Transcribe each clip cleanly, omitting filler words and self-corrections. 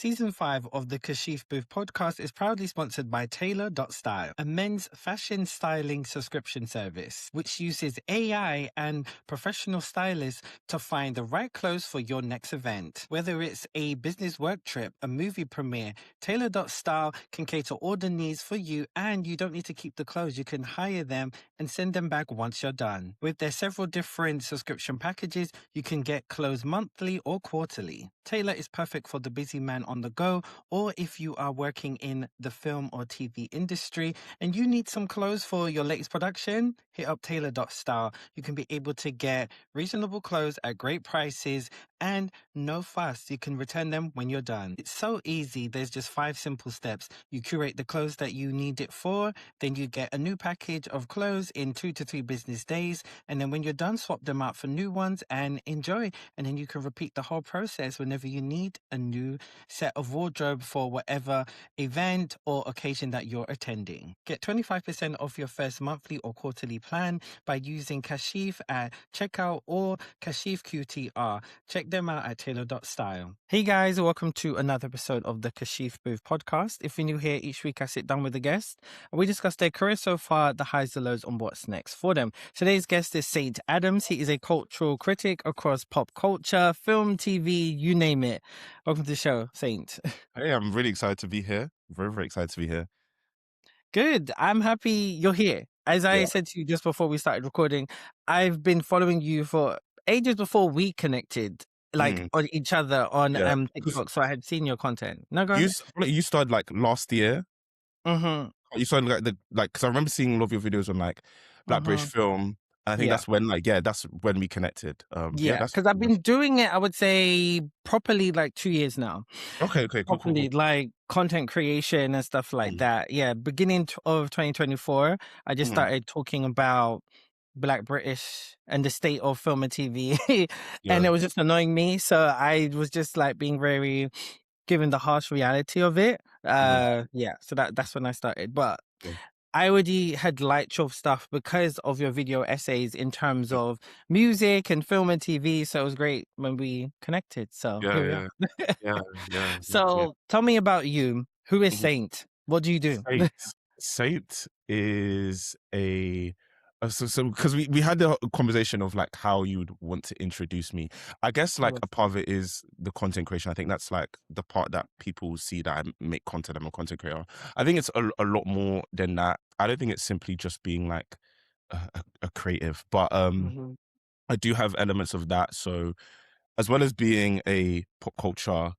Season 5 of the Kashif Booth podcast is proudly sponsored by Taylor.Style, a men's fashion styling subscription service, which uses AI and professional stylists to find the right clothes for your next event. Whether it's a business work trip, a movie premiere, Taylor.Style can cater all the needs for you, and you don't need to keep the clothes. You can hire them and send them back once you're done. With their several different subscription packages, you can get clothes monthly or quarterly. Taylor is perfect for the busy man on the go, or if you are working in the film or TV industry and you need some clothes for your latest production, hit up Taylor.Style. You can be able to get reasonable clothes at great prices and no fuss. You can return them when you're done. It's so easy. There's just 5 simple steps. You curate the clothes that you need it for, then you get a new package of clothes in 2 to 3 business days, and then when you're done, swap them out for new ones and enjoy. And then you can repeat the whole process whenever you need a new set of wardrobe for whatever event or occasion that you're attending. Get 25% off your first monthly or quarterly plan by using Kashif at checkout or Kashif QTR. Check them out at Taylor.Style. Hey guys, welcome to another episode of the Kashif Booth podcast. If you're new here, each week I sit down with a guest and we discuss their career so far, the highs, the lows, and what's next for them. Today's guest is Saint Adams. He is a cultural critic across pop culture, film, TV, you name it. Welcome to the show, Saint. Hey, I'm really excited to be here. Very, very excited to be here. Good. I'm happy you're here. As I Yeah. said to you just before we started recording, I've been following you for ages before we connected, like Mm, on each other on yeah. Because TikTok. So I had seen your content. No, go you on. s- you started like last year. Mm-hmm. You started like because I remember seeing a lot of your videos on like Black British Mm-hmm. Film. And I think Yeah. that's when that's when we connected. Yeah, Yeah. that's Because I've been doing it, I would say, properly like 2 years now. okay, cool. Properly, like content creation and stuff like Mm, that. Yeah. Beginning of 2024, I just mm, started talking about Black British and the state of film and TV. And yeah, it was just annoying me. So I was just like being very given the harsh reality of it. mhm, Yeah. So that's when I started. But yeah, I already had liked your stuff because of your video essays in terms of music and film and TV. So it was great when we connected. So yeah, here we are. yeah, yeah, yeah, yeah. So tell me about you. Who is Mhm. Saint? What do you do? Saint. Saint is a so because we had the conversation of like how you would want to introduce me. I guess like a part of it is the content creation. I think that's like the part that people see that I make content. I'm a content creator. I think it's a lot more than that. I don't think it's simply just being like a creative, but Mhm. I do have elements of that. So as well as being a pop culture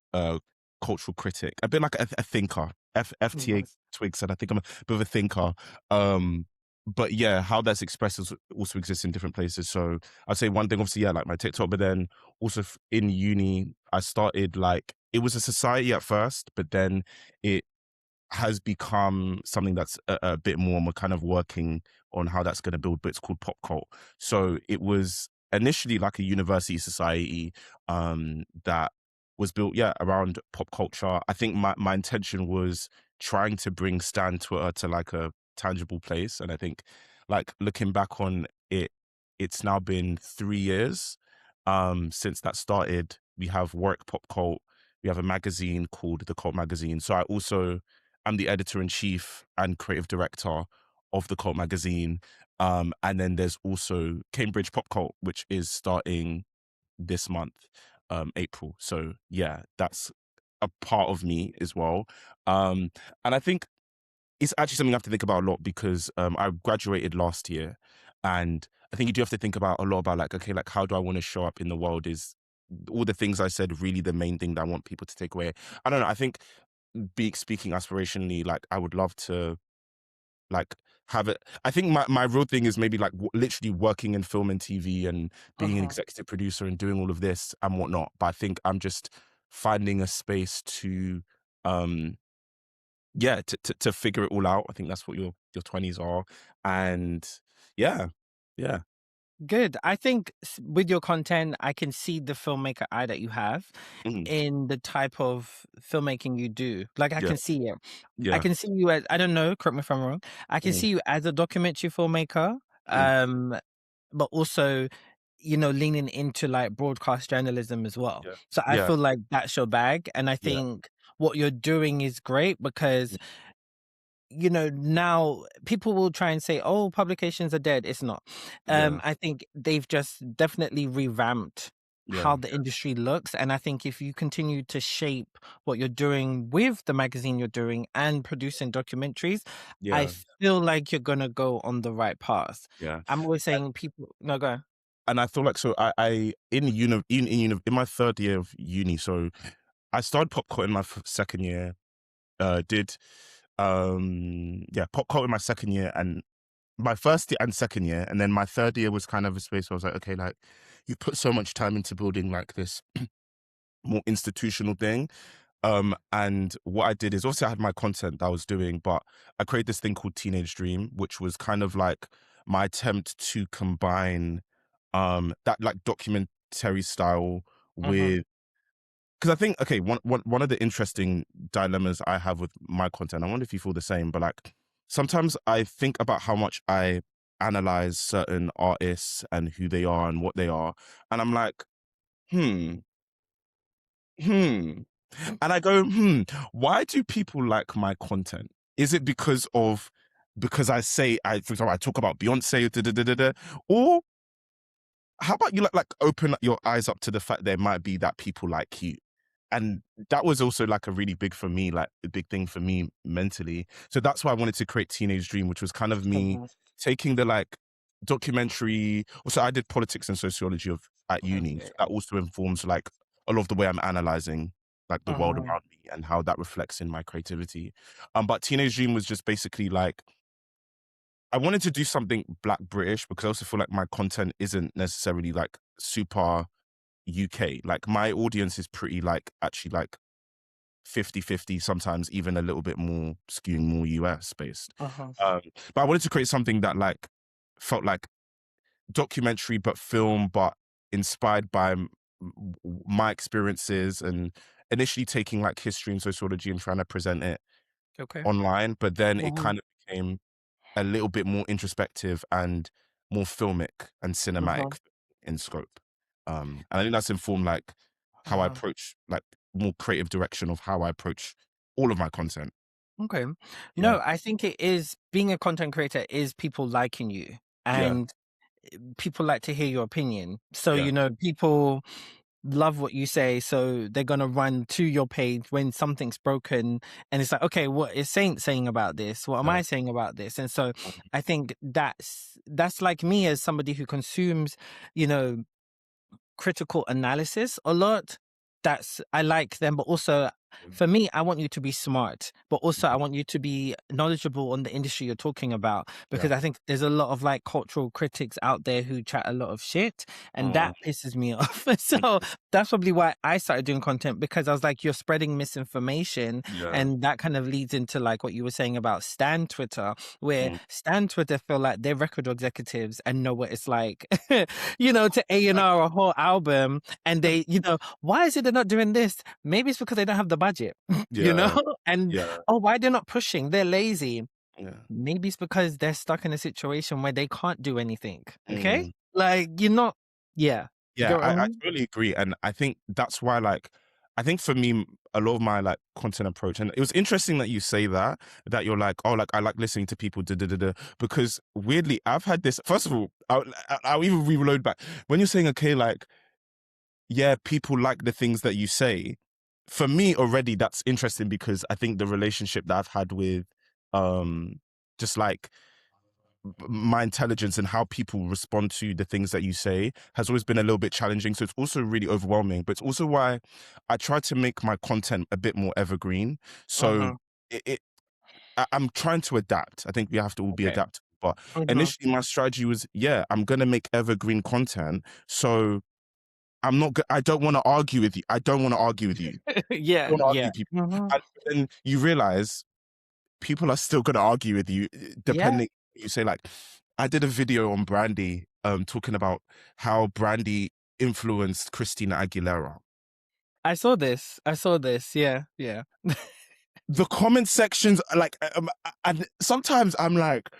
cultural critic, a bit like a thinker. FTA Mhm. Twig said I think I'm a bit of a thinker. Um but yeah, how that's expressed also exists in different places. So I'd say one thing, obviously, yeah, like my TikTok, but then also in uni, I started like it was a society at first, but then it has become something that's a bit more, and we're kind of working on how that's going to build, but it's called Pop Cult. So it was initially like a university society that was built, yeah, around pop culture. I think my intention was trying to bring Stan Twitter to like a tangible place. And I think like looking back on it, it's now been 3 years since that started. We have Work Pop Cult. We have a magazine called The Cult Magazine. So I'm the editor in chief and creative director of the Cult magazine. And then there's also Cambridge Pop Cult, which is starting this month, April. So yeah, that's a part of me as well. And I think it's actually something I have to think about a lot because I graduated last year, and I think you do have to think about a lot about like, okay, like how do I want to show up in the world? Is all the things I said really the main thing that I want people to take away? I don't know. I think speaking aspirationally, like I would love to like have it. I think my real thing is maybe like literally working in film and TV and being an Uh-huh. executive producer and doing all of this and whatnot. But I think I'm just finding a space to um yeah to figure it all out. I think that's what your 20s are. And yeah, yeah. Good. I think with your content, I can see the filmmaker eye that you have Mhm. in the type of filmmaking you do. Like I Yeah, can see it. I yeah. can see you as, I don't know, correct me if I'm wrong. I can Mhm, see you as a documentary filmmaker, mhm. um, but also, you know, leaning into like broadcast journalism as well. Yeah, So I yeah, feel like that's your bag. And I yeah. think what you're doing is great because now people will try and say, oh, publications are dead. It's not. Yeah. I think they've just definitely revamped Yeah. how the industry looks. And I think if you continue to shape what you're doing with the magazine you're doing and producing documentaries, I Yeah. feel like you're going to go on the right path. Yeah. I'm always saying people, no, go. And I feel like, so I in my third year of uni, so I started pop culture in my second year. Did pop culture in my second year, and my first year and second year, and then my third year was kind of a space where I was like, okay, like you put so much time into building like this more institutional thing. And what I did is, obviously I had my content that I was doing, but I created this thing called Teenage Dream, which was kind of like my attempt to combine that like documentary style Mm-hmm. with, because I think, okay, one of the interesting dilemmas I have with my content, I wonder if you feel the same, but like sometimes I think about how much I analyze certain artists and who they are and what they are, and I'm like, hmm, hmm. And I go, why do people like my content? Is it because I say, for example, I talk about Beyonce, da, da, da, da, da, or how about you like open your eyes up to the fact there might be that people like you? And that was also like a really big for me, like a big thing for me mentally. So that's why I wanted to create Teenage Dream, which was kind of me Mm-hmm. taking the like documentary. Also, I did politics and sociology at uni. So Okay. that also informs like a lot of the way I'm analyzing like the world Uh-huh. around me and how that reflects in my creativity. But Teenage Dream was just basically like I wanted to do something Black British because I also feel like my content isn't necessarily like super UK. Like my audience is pretty like actually like 50-50, sometimes even a little bit more skewing more US based. Uh-huh. But I wanted to create something that like felt like documentary but film, but inspired by my experiences, and initially taking like history and sociology and trying to present it Okay. online, but then it Uh-huh. kind of became a little bit more introspective and more filmic and Uh-huh. cinematic in scope. And I think that's informed like how I Uh-huh. approach like more creative direction of how I approach all of my content. Okay. Yeah, No, I think it is being a content creator is people liking you yeah, and people like to hear your opinion. So, yeah, people love what you say. So they're going to run to your page when something's broken. And it's like, okay, what is Saint saying about this? What am yeah, I saying about this? And so I think that's like me as somebody who consumes, you know, critical analysis a lot. I like them, but also for me, I want you to be smart, but also I want you to be knowledgeable on the industry you're talking about, yeah, because I think there's a lot of like cultural critics out there who chat a lot of shit, and mm, that pisses me off. So that's probably why I started doing content, because I was like, you're spreading misinformation, yeah, and that kind of leads into like what you were saying about Stan Twitter, where mm. Stan Twitter feel like they're record executives and know what it's like, to A&R a whole album, and they, why is it they're not doing this? Maybe it's because they don't have the budget, you know? Yeah, And, yeah, oh, why they're not pushing? They're lazy. yeah, Maybe it's because they're stuck in a situation where they can't do anything. Okay? mm. Like, you're not, yeah. You Yeah, get what I I mean? totally agree, and I think that's why, like, I think for me, a lot of my like content approach, and it was interesting that you say that you're like, oh, like I like listening to people, da da da da, because weirdly, I've had this. First of all, I'll even reload back when you're saying, okay, like, yeah, people like the things that you say. For me, already, that's interesting because I think the relationship that I've had with, just like my intelligence and how people respond to the things that you say has always been a little bit challenging. So it's also really overwhelming, but it's also why I try to make my content a bit more evergreen. So Uh-huh. I'm trying to adapt. I think we have to all be Okay. adaptable. But Uh-huh. initially, my strategy was, yeah, I'm going to make evergreen content. So I don't want to argue with you. I don't want to argue with you. I Yeah, don't want to argue yeah. with people. Mhm. And then you realize people are still going to argue with you, Yeah. depending. You say like, I did a video on Brandy, talking about how Brandy influenced Christina Aguilera. I saw this. I saw this. Yeah, yeah. The comment sections are like, and sometimes I'm like,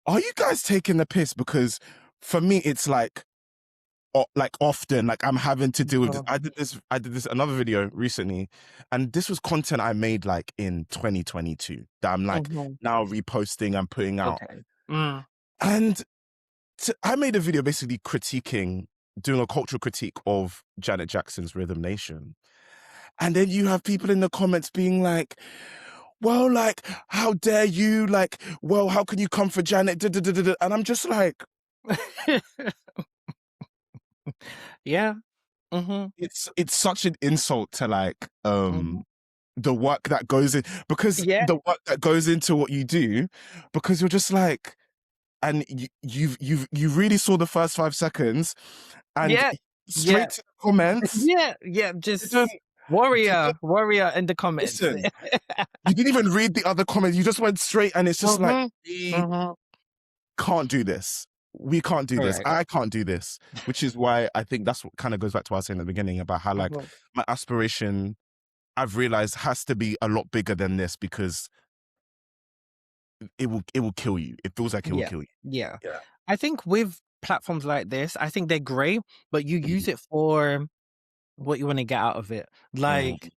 are you guys taking the piss? Because for me, it's like like often, like I'm having to deal with this. Mhm. I did this another video recently, and this was content I made like in 2022 that I'm like Mhm. now reposting and putting out. Okay. Mm. And I made a video basically doing a cultural critique of Janet Jackson's Rhythm Nation. And then you have people in the comments being like, well, like, how dare you? Like, well, how can you come for Janet? Da, da, da, da, da. And I'm just like, Yeah. Mhm. it's such an insult to like Mhm. the work that goes in, because Yeah. the work that goes into what you do, because you're just like, and you really saw the first 5 seconds and Yeah. Yeah. straight to the comments. Yeah. Yeah. You Just didn't, you warrior, didn't warrior in the comments. listen. You didn't even read the other comments. You just went straight, and it's just like, Mhm. we Mhm. can't do this. We can't do this. Correct. I can't do this. Which is why I think that's what kind of goes back to what I was saying at the beginning about how like Mhm. my aspiration, I've realized, has to be a lot bigger than this, because it will kill you. It feels like it will Yeah. kill you. Yeah. Yeah. I think with platforms like this, I think they're great, but you Mhm. use it for what you want to get out of it. Mm. Like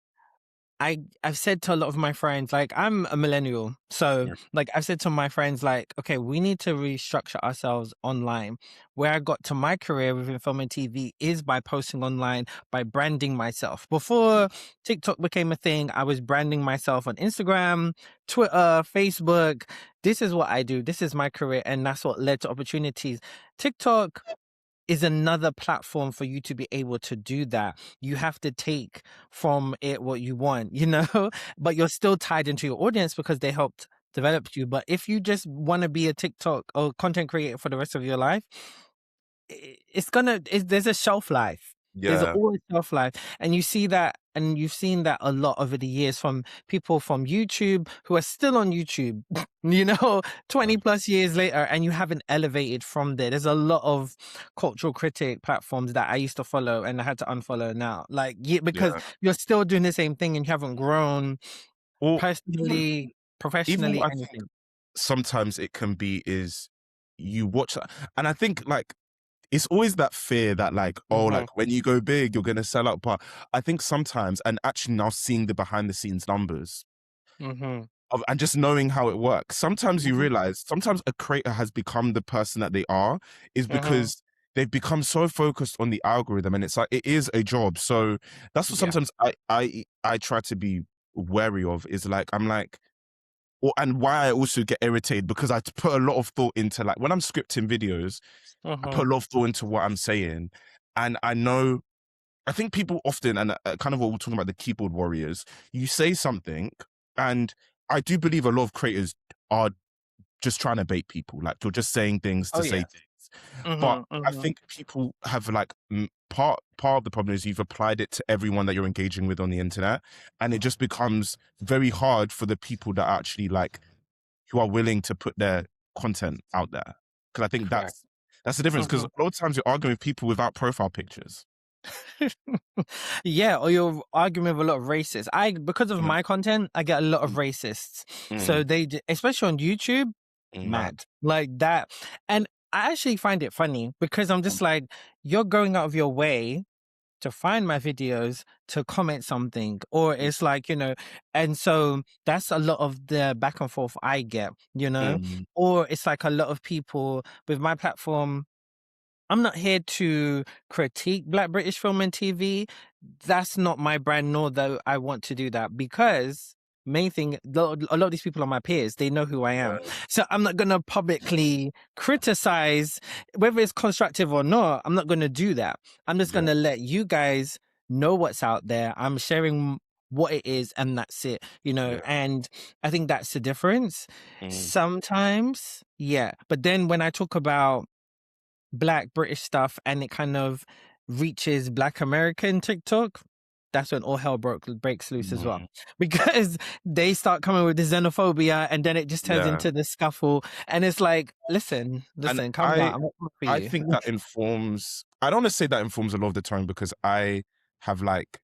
I've said to a lot of my friends, like I'm a millennial. So Yeah. like I've said to my friends, like, okay, we need to restructure ourselves online. Where I got to my career within film and TV is by posting online, by branding myself. Before TikTok became a thing, I was branding myself on Instagram, Twitter, Facebook. This is what I do. This is my career. And that's what led to opportunities. TikTok is another platform for you to be able to do that. You have to take from it what you want, but you're still tied into your audience because they helped develop you. But if you just want to be a TikTok or content creator for the rest of your life, there's a shelf life. There's Yeah. always shelf life. And you see that, and you've seen that a lot over the years from people from YouTube who are still on YouTube, 20 plus years later, and you haven't elevated from there. There's a lot of cultural critic platforms that I used to follow and I had to unfollow now. Like, yeah, because Yeah. you're still doing the same thing and you haven't grown Or even personally, even professionally, what I think anything. sometimes it can be is you watch, and I think like it's always that fear that like, oh, Mm-hmm, like when you go big, you're gonna sell out. But I think sometimes, and actually now seeing the behind the scenes numbers mm-hmm, and just knowing how it works, sometimes you mm-hmm, realize sometimes a creator has become the person that they are is mm-hmm. because they've become so focused on the algorithm, and it's like it is a job. So that's what Yeah. sometimes I try to be wary of, is like I'm like, and why I also get irritated, because I put a lot of thought into, like, when I'm scripting videos, I Mm-hmm, put a lot of thought into what I'm saying. And I think people often, and kind of what we're talking about, the keyboard warriors, you say something, and I do believe a lot of creators are just trying to bait people. Like, you're just saying things oh to say yeah. things. But Mm-hmm, I mm-hmm. think people have like, part of the problem is you've applied it to everyone that you're engaging with on the internet, and it just becomes very hard for the people that actually like, who are willing to put their content out there. Because I think Correct. that's the difference. Because Mhm. a lot of times you're arguing with people without profile pictures. Yeah, or you're arguing with a lot of racists. Because of Yeah. my content, I get a lot of racists. So Mm, especially on YouTube, nah. mad like that. And I actually find it funny because I'm just like, you're going out of your way to find my videos to comment something, or it's like, and so that's a lot of the back and forth I get. Mm, Or it's like a lot of people with my platform. I'm not here to critique Black British film and TV. That's not my brand, nor though I want to do that, because main thing, a lot of these people are my peers. They know who I am. yeah, So I'm not going to publicly criticize, whether it's constructive or not. I'm not going to do that. I'm just yeah, going to let you guys know what's out there. I'm sharing what it is, and that's it. yeah. And I think that's the difference. Mm. Sometimes, yeah. But then when I talk about Black British stuff and it kind of reaches Black American TikTok, that's when all hell breaks loose as well. Mm. Because they start coming with the xenophobia, and then it just turns Yeah. into the scuffle. And it's like, And calm down. I'm not coming for I you. think that informs, I don't want to say that informs a lot of the time, because I have like,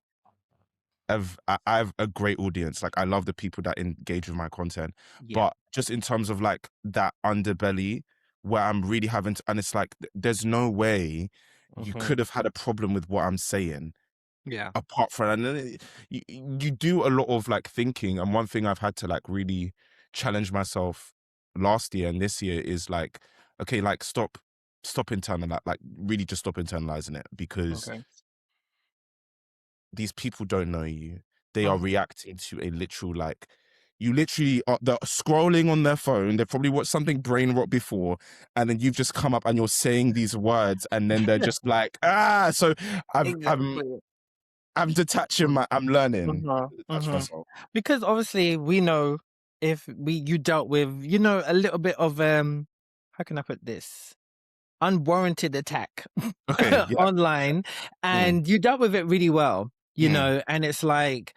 I have a great audience. Like, I love the people that engage with my content. Yeah. But just in terms of like that underbelly where I'm really having to, and it's like, there's no way you Mm-hmm. could have had a problem with what I'm saying. Yeah. Apart from, and then you do a lot of like thinking, and one thing I've had to like really challenge myself last year and this year is like, okay, like stop internalizing, like really just stop internalizing it, because Okay. these people don't know you. They are Mm. reacting to a literal, like, you literally are, they're scrolling on their phone. They probably watched something brain rot before, and then you've just come up and you're saying these words, and then they're just like, ah. So Exactly. I'm detaching I'm learning Mm-hmm. to detach Mm-hmm. myself. Because obviously we know if you dealt with, you know, a little bit of how can I put this? Unwarranted attack Okay, yeah. online, Mm. and you dealt with it really well, you Mm. know, and it's like,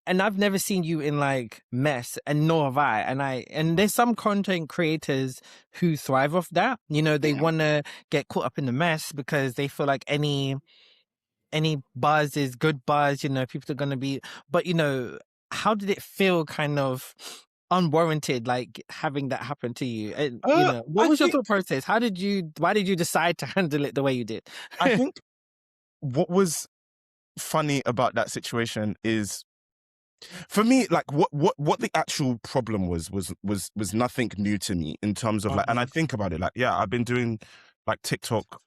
and I've never seen you in like mess, and nor have I. And there's some content creators who thrive off that. You know, they Yeah. want to get caught up in the mess because they feel like any buzz is good buzz, you know, people are going to be, but you know, how did it feel kind of unwarranted, like having that happen to you? And, you know, what I was your think thought process? Why did you decide to handle it the way you did? I think what was funny about that situation is, for me, like what the actual problem was nothing new to me in terms of like, and I Mm-hmm. think about it like, yeah, I've been doing like TikTok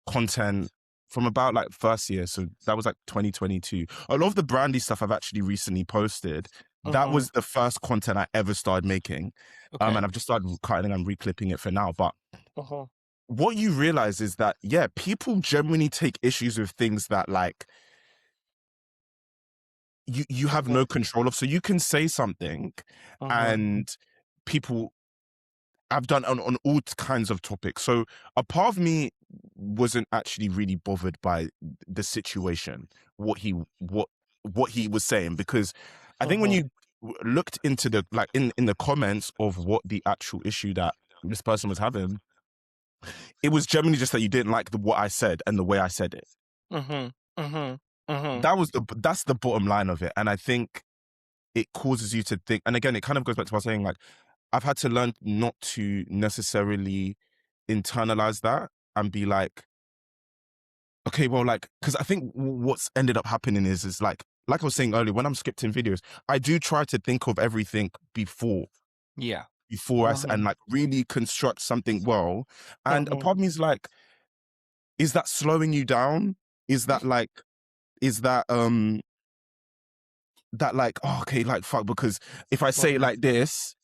content from about like first year, so that was like 2022. A lot of the brandy stuff I've actually recently posted, that Mm-hmm. was the first content I ever started making, Okay. and I've just started cutting and reclipping it for now. But Mm-hmm. what you realize is that, yeah, people genuinely take issues with things that like you have no control of. So you can say something, Mm-hmm. and people, I've done on all kinds of topics. So a part of me wasn't actually really bothered by the situation, what he what he was saying, because I think when Mm-hmm. you looked into the like in the comments of what the actual issue that this person was having, it was generally just that you didn't like what I said and the way I said it. Mm-hmm. Mm-hmm. Mm-hmm. That's the bottom line of it. And I think it causes you to think, and again, it kind of goes back to what I was saying, like, I've had to learn not to necessarily internalize that and be like, okay, well, like, because I think what's ended up happening is like I was saying earlier, when I'm scripting videos, I do try to think of everything Yeah. before Mm-hmm. and like really construct something well. And a Mm-hmm. part of me is like, is that slowing you down? Is that like, is that like, oh, okay, like fuck, because if I say it Mm-hmm. like this,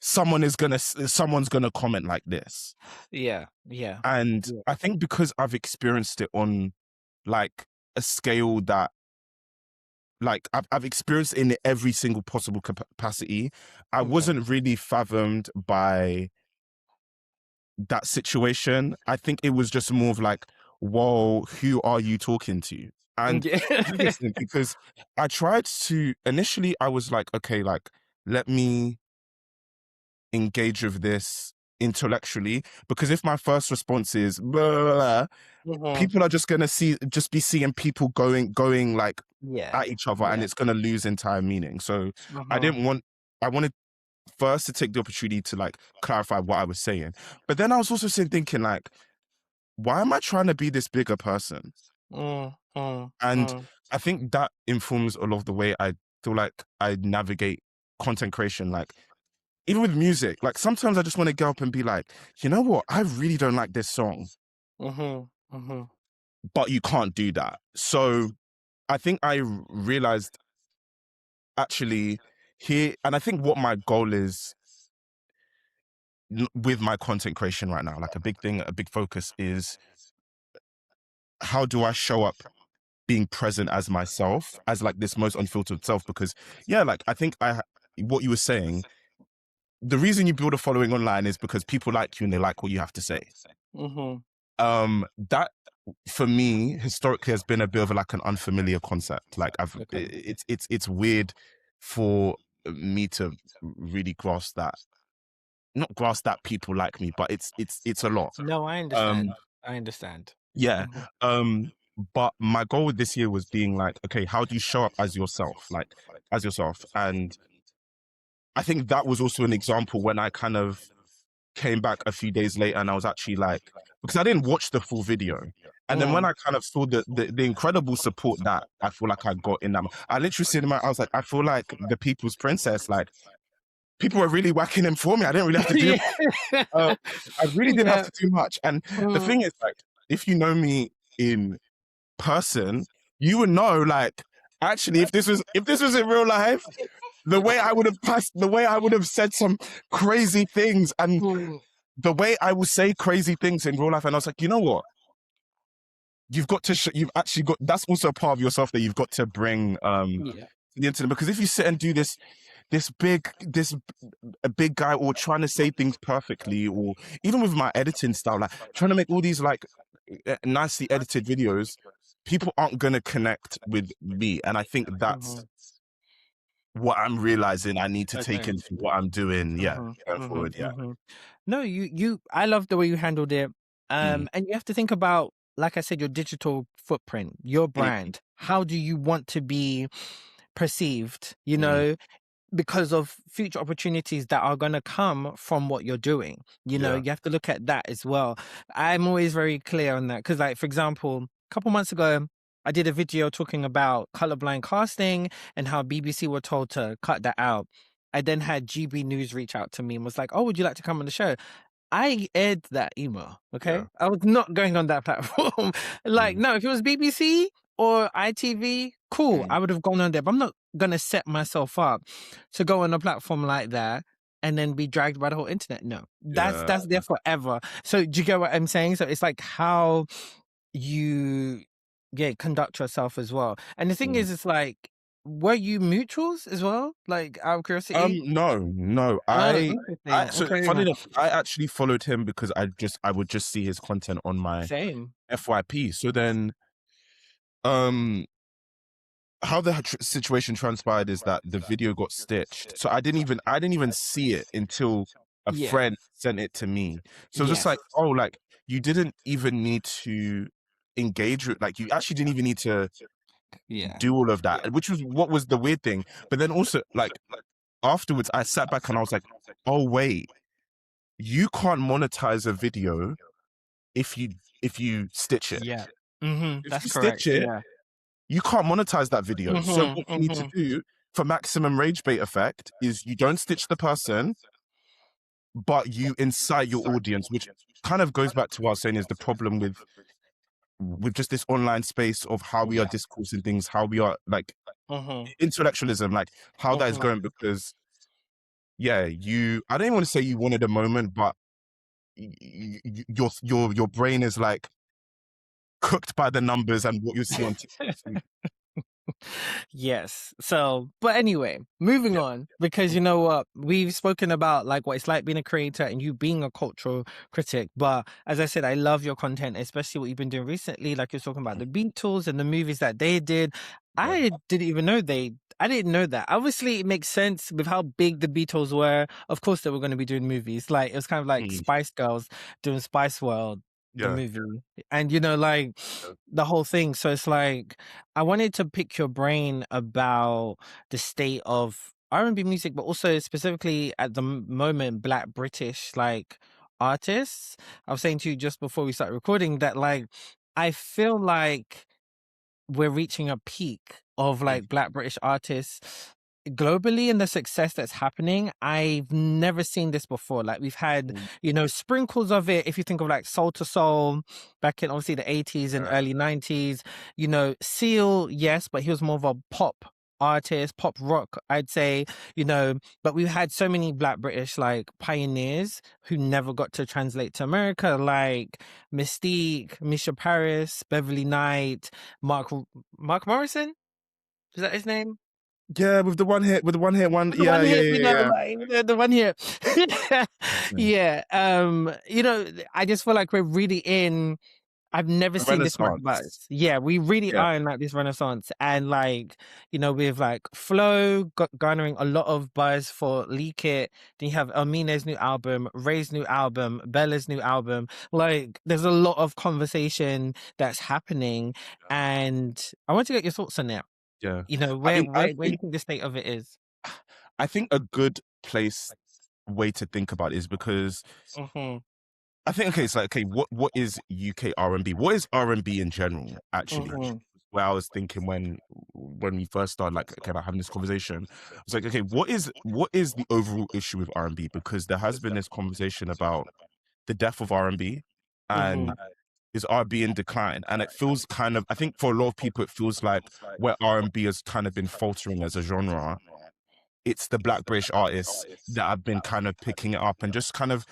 someone's gonna comment like this. Yeah. Yeah. And Yeah. I think because I've experienced it on like a scale that, like, I've experienced in every single possible capacity, I Okay. wasn't really fathomed by that situation. I think it was just more of like, whoa, who are you talking to? And it's Yeah. interesting because I tried to, initially I was like, okay, like, let me engage with this intellectually, because if my first response is blah, blah, blah, Mm-hmm. people are just gonna be seeing people going like Yeah. at each other, and Yeah. it's gonna lose entire meaning. So I Mm-hmm. didn't want I wanted first to take the opportunity to like clarify what I was saying. But then I was also sitting thinking like, why am I trying to be this bigger person? Mm-hmm. And Mm. I think that informs a lot of the way I feel like I navigate content creation. Like, even with music, like sometimes I just want to get up and be like, you know what? I really don't like this song, Mhm, mhm, but you can't do that. So I think I realized actually here, and I think what my goal is with my content creation right now, like a big focus is, how do I show up being present as myself, as like this most unfiltered self? Because yeah, like I think what you were saying, the reason you build a following online is because people like you and they like what you have to say. mhm. That for me historically has been a bit of like an unfamiliar concept. Like Okay. it's weird for me to really grasp that, not grasp that people like me, but it's a lot. No, I Um, understand. I understand. yeah. Mhm, Um, but my goal with this year was being like, okay, how do you show up as yourself? Like as yourself. And I think that was also an example when I kind of came back a few days later and I was actually like, because I didn't watch the full video. And then when I kind of saw the incredible support that I feel like I got in that, I literally said to my, I was like, I feel like the people's princess. Like people were really whacking him for me. I didn't really have to do. Yeah. Uh, I really didn't have Yeah. to do much. And the thing is, like, if you know me in person, you would know, like, actually, if this was in real life, the way I would have passed, the way I would have said some crazy things, and Mm. the way I would say crazy things in real life. And I was like, you know what? You've got to, you've actually got, that's also a part of yourself that you've got to bring Yeah. to the internet. Because if you sit and do this a big guy, or trying to say things perfectly, or even with my editing style, like trying to make all these like nicely edited videos, people aren't going to connect with me. And I think that's Mhm. what I'm realizing I need to take Okay. into what I'm doing. Yeah, Mhm. going Mhm. forward. Yeah. Mhm. No, I love the way you handled it. Mm, And you have to think about, like I said, your digital footprint, your mm, brand. How do you want to be perceived? mm, Because of future opportunities that are going to come from what you're doing. yeah. You have to look at that as well. I'm always very clear on that because, like, for example, a couple months ago, I did a video talking about colorblind casting and how BBC were told to cut that out. I then had GB News reach out to me and was like, "Oh, would you like to come on the show?" I aired that email, Yeah. okay? I was not going on that platform. Like, Mm, no, if it was BBC or ITV, cool, mm, I would have gone on there, but I'm not gonna set myself up to go on a platform like that and then be dragged by the whole internet. No, yeah. that's there forever. So do you get what I'm saying? So it's like how you, yeah, conduct yourself as well. And the thing Mm. is, it's like, were you mutuals as well? Like, out of curiosity? No. Oh, I interesting. so Okay. funny enough, I actually followed him because I would just see his content on my Same. FYP. So then, um, how the situation transpired is that the video got stitched. So I didn't even see it until a Yeah. friend sent it to me. So just Yes. like, oh, like you didn't even need to engage with, like you actually didn't even need to Yeah. do all of that, which was what was the weird thing. But then also like afterwards, I sat back and I was like, oh wait, you can't monetize a video if you stitch it. Yeah. If That's you stitch correct. it, Yeah. you can't monetize that video. So Mhm. what you need to Mhm. do for maximum rage bait effect is you don't stitch the person, but you incite your audience, which kind of goes back to what I was saying is the problem with just this online space of how we are Yeah. discoursing things, how we are like Mhm. intellectualism, like how that is Mhm. going. Because yeah, I don't even want to say you wanted a moment, but your brain is like cooked by the numbers and what you see on TikTok. So, Yes. So, but anyway, moving yeah. on, because you know what? We've spoken about like what it's like being a creator and you being a cultural critic. But as I said, I love your content, especially what you've been doing recently. Like you're talking about the Beatles and the movies that they did. Yeah. I didn't know that. Obviously, it makes sense with how big the Beatles were. Of course, they were going to be doing movies. Like it was kind of like Mm, Spice Girls doing Spice World, the yeah. movie. And like the whole thing. So it's like I wanted to pick your brain about the state of R&B music, but also specifically at the moment, Black British like artists. I was saying to you just before we started recording that like I feel like we're reaching a peak of Mm, like Black British artists globally, and the success that's happening. I've never seen this before. Like we've had, mm, sprinkles of it. If you think of like Soul to Soul back in obviously the 80s and yeah. early 90s, Seal, yes, but he was more of a pop artist, pop rock, I'd say, but we've had so many Black British like pioneers who never got to translate to America, like Mystique, Misha Paris, Beverly Knight, Mark Morrison. Is that his name? Yeah, with the one. The one Yeah, yeah, hit, yeah, yeah. like the one hit. Yeah. Yeah. I just feel like we're really in. I've never The seen this much Renaissance. buzz. Yeah, we really Yeah. are in like this renaissance, and like with like Flow garnering a lot of buzz for Leak It. Then you have Amine's new album, Ray's new album, Bella's new album. Like, there's a lot of conversation that's happening, and I want to get your thoughts on it. Yeah. I Where mean, where you think the state of it is? I think a good way to think about it is because Mhm. I think okay, it's like okay, what is UK R&B? What is R&B in general? Actually, Mm-hmm. where I was thinking when we first started like okay, like having this conversation, I was like, okay, what is the overall issue with R&B? Because there has been this conversation about the death of R&B Mm-hmm. and is R&B in decline? And it feels kind of, I think for a lot of people, it feels like where R&B has kind of been faltering as a genre, it's the Black British artists that have been kind of picking it up and just kind of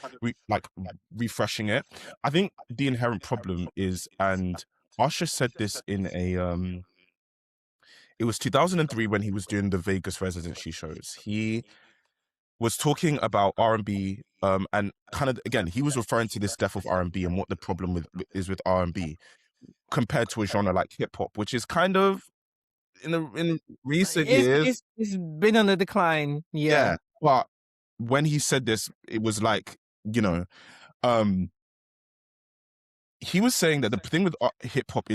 like refreshing it. I think the inherent problem is, and Usher said this in it was 2003 when he was doing the Vegas residency shows. He was talking about R&B, and kind of again, he was referring to this death of R&B and what the problem is with R&B compared to a genre like hip hop, which is kind of in recent years, It's been on a decline. Yeah. yeah. But when he said this, it was like, you know, um, he was saying that the thing with hip hop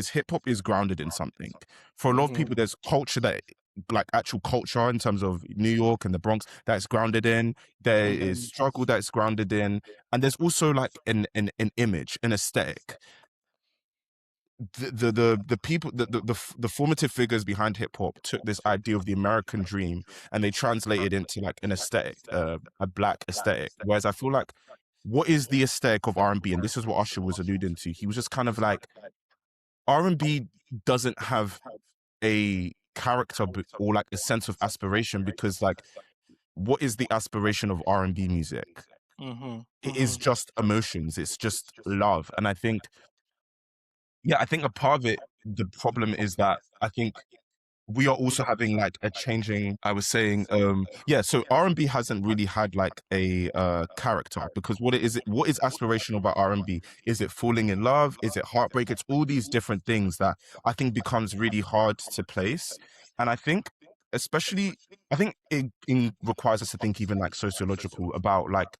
is grounded in something. For a lot of Mm-hmm. people, there's culture that like actual culture in terms of New York and the Bronx that's grounded in. There is Mm-hmm. struggle that's grounded in, and there's also like an image, an aesthetic. The people the formative figures behind hip hop took this idea of the American dream and they translated into like an aesthetic, a black aesthetic. Whereas I feel like what is the aesthetic of R&B? And this is what Usher was alluding to. He was just kind of like R&B doesn't have a character or like a sense of aspiration because like what is the aspiration of R&B music? Mm-hmm. It is Mm-hmm. just emotions. It's just love. And I think yeah, I think a part of it, the problem is that I think we are also having like a changing, I was saying, yeah, so R&B hasn't really had like a character because what is aspirational about R&B? Is it falling in love? Is it heartbreak? It's all these different things that I think becomes really hard to place. And I think especially I think it requires us to think even like sociological about like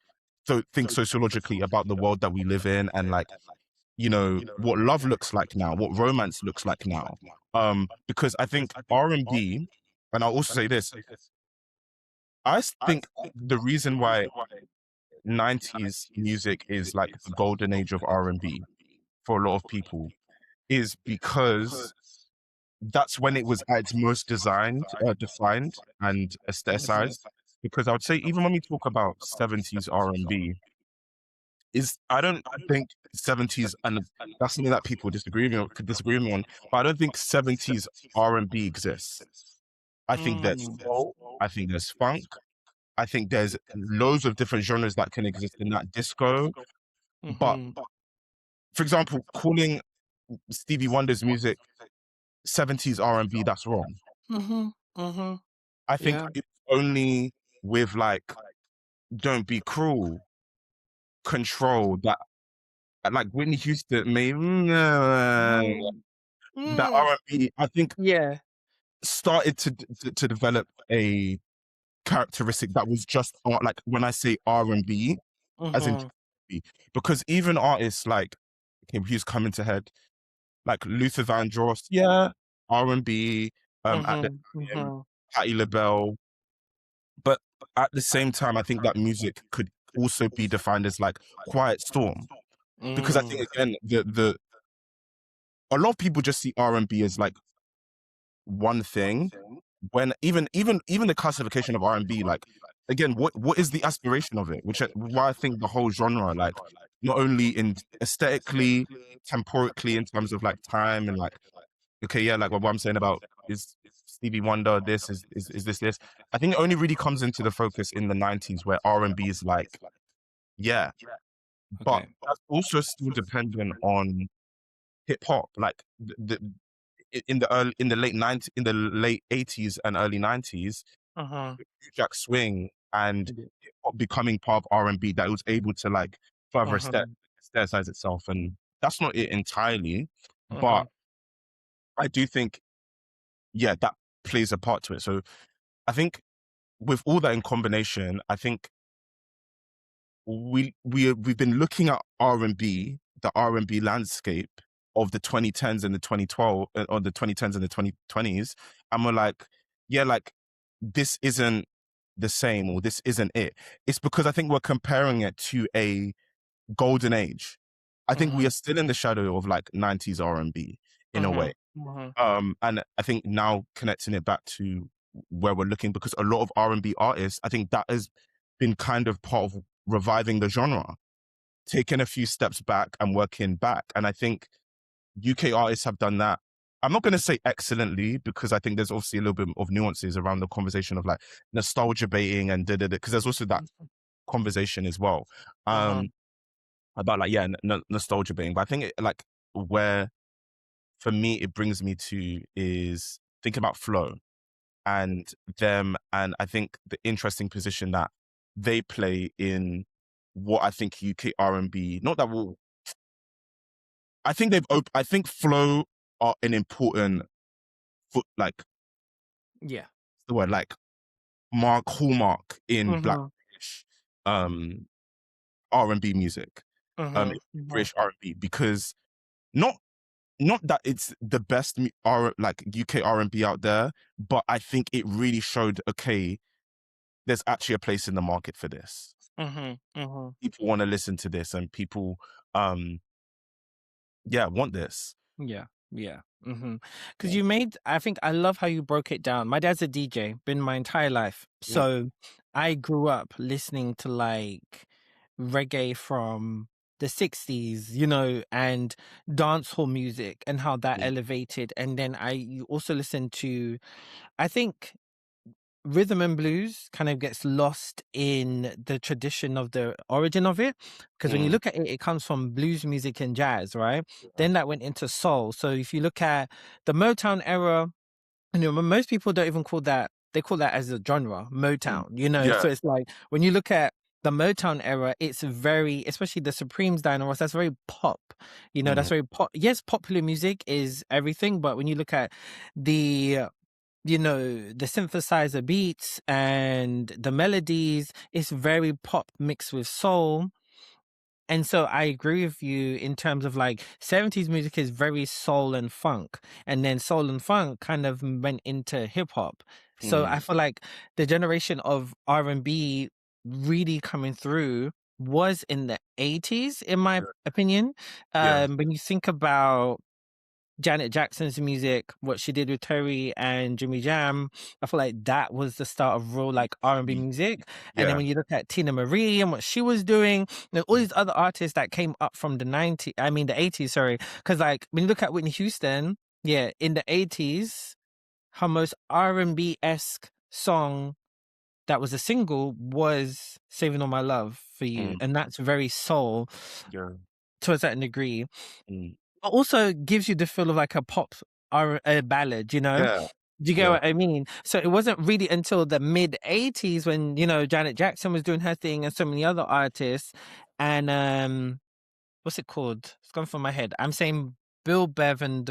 so think sociologically about the world that we live in and like what love looks like now, what romance looks like now. Because I think R&B, and I'll also say this, think the reason why 90s music is like the golden age of R&B for a lot of people is because that's when it was at its most defined and aestheticized. Because I would say even when we talk about 70s R&B, is I don't think 70s, and that's something that people could disagree with me on, but I don't think 70s R&B exists. I think there's Mm-hmm. soul, I think there's funk, I think there's loads of different genres that can exist in that disco. But Mm-hmm. for example, calling Stevie Wonder's music 70s R&B, that's wrong. Mm-hmm. Mm-hmm. I think Yeah. it's only with like Don't Be Cruel, Control that like Whitney Houston maybe Mm. that Mm. R&B, I think Yeah. started to develop a characteristic that was just art. Like when I say R&B, as in Mm-hmm. R&B, because even artists like okay, who's coming to head like Luther Vandross, yeah, R&B. At the Mm-hmm. time, Mm-hmm. Patti LaBelle, but at the same time, I think that music could also be defined as like Quiet Storm, because I think Mm. again the a lot of people just see R&B as like one thing when even the classification of R&B, like again, what is the aspiration of it? Why I think the whole genre, like not only in aesthetically, temporically in terms of like time and like okay, yeah, like what I'm saying about is Stevie Wonder, this is this. I think it only really comes into the focus in the 90s where R&B is like, yeah, but Okay. that's also still dependent on hip hop. Like in the in the late 80s and early 90s, Uh-huh. Jack Swing and hip hop becoming part of R&B that was able to like further Uh-huh. aestheticize itself, and that's not it entirely, but Uh-huh. I do think yeah that plays a part to it. So I think with all that in combination, I think we've been looking at R&B, the R&B landscape of the 2010s and the 2012 or the 2010s and the 2020s, and we're like, yeah, like this isn't the same or this isn't it. It's because I think we're comparing it to a golden age. I think we Mhm. are still in the shadow of like 90s R&B in a way. Mhm. Mhm. And I think now connecting it back to where we're looking, because a lot of R&B artists, I think that has been kind of part of reviving the genre, taking a few steps back and working back. And I think UK artists have done that. I'm not going to say excellently, because I think there's obviously a little bit of nuances around the conversation of like nostalgia baiting and because there's also that conversation as well. Mhm. About like, yeah, nostalgia baiting. But I think like where for me it brings me to is thinking about flow and them, and I think the interesting position that they play in what I think UK R&B, not that will, I think I think flow are an important like Yeah. the word like hallmark in Black Mhm. British um R&B music, Mhm. Mhm. British R&B, because not not that it's the best like UK R&B out there, but I think it really showed, okay, there's actually a place in the market for this. Mhm. Mhm. People want to listen to this, and people, um, yeah, want this. Yeah. Yeah. Because Yeah. you made, I think I love how you broke it down. My dad's a DJ, been my entire life. Mm, So I grew up listening to like reggae from the 60s, and dancehall music and how that mm, elevated. And then you also listen to, I think rhythm and blues kind of gets lost in the tradition of the origin of it, because when you mm, look at it, it comes from blues music and jazz, right? yeah. Then that went into soul. So if you look at the Motown era, most people don't even call that, they call that as a genre Mm, Motown, yeah. so it's like when you look at the Motown era, it's very, especially the Supremes, Diana Ross, that's very pop, Mm, that's very pop. Yes, popular music is everything, but when you look at the the synthesizer beats and the melodies, it's very pop mixed with soul. And so I agree with you in terms of like 70s music is very soul and funk. And then soul and funk kind of went into hip hop. So I mm, feel like the generation of R&B really coming through was in the 80s, in my opinion. yeah. When you think about Janet Jackson's music, what she did with Terry and Jimmy Jam, I feel like that was the start of real like R&B music. And then Yeah. when you look at Tina Marie and what she was doing, all Mm, these other artists that came up from the 80s, sorry. Because like when you look at Whitney Houston, yeah, in the 80s, her most R&B-esque song that was a single was Saving All My Love for You. mm, And that's very soul yeah. to a certain degree. Mm, But also gives you the feel of like a pop or a ballad, yeah. Do you get Yeah. what I mean? So it wasn't really until the mid 80s when, Janet Jackson was doing her thing and so many other artists. And what's it called? It's gone from my head. I'm saying Bill Bev and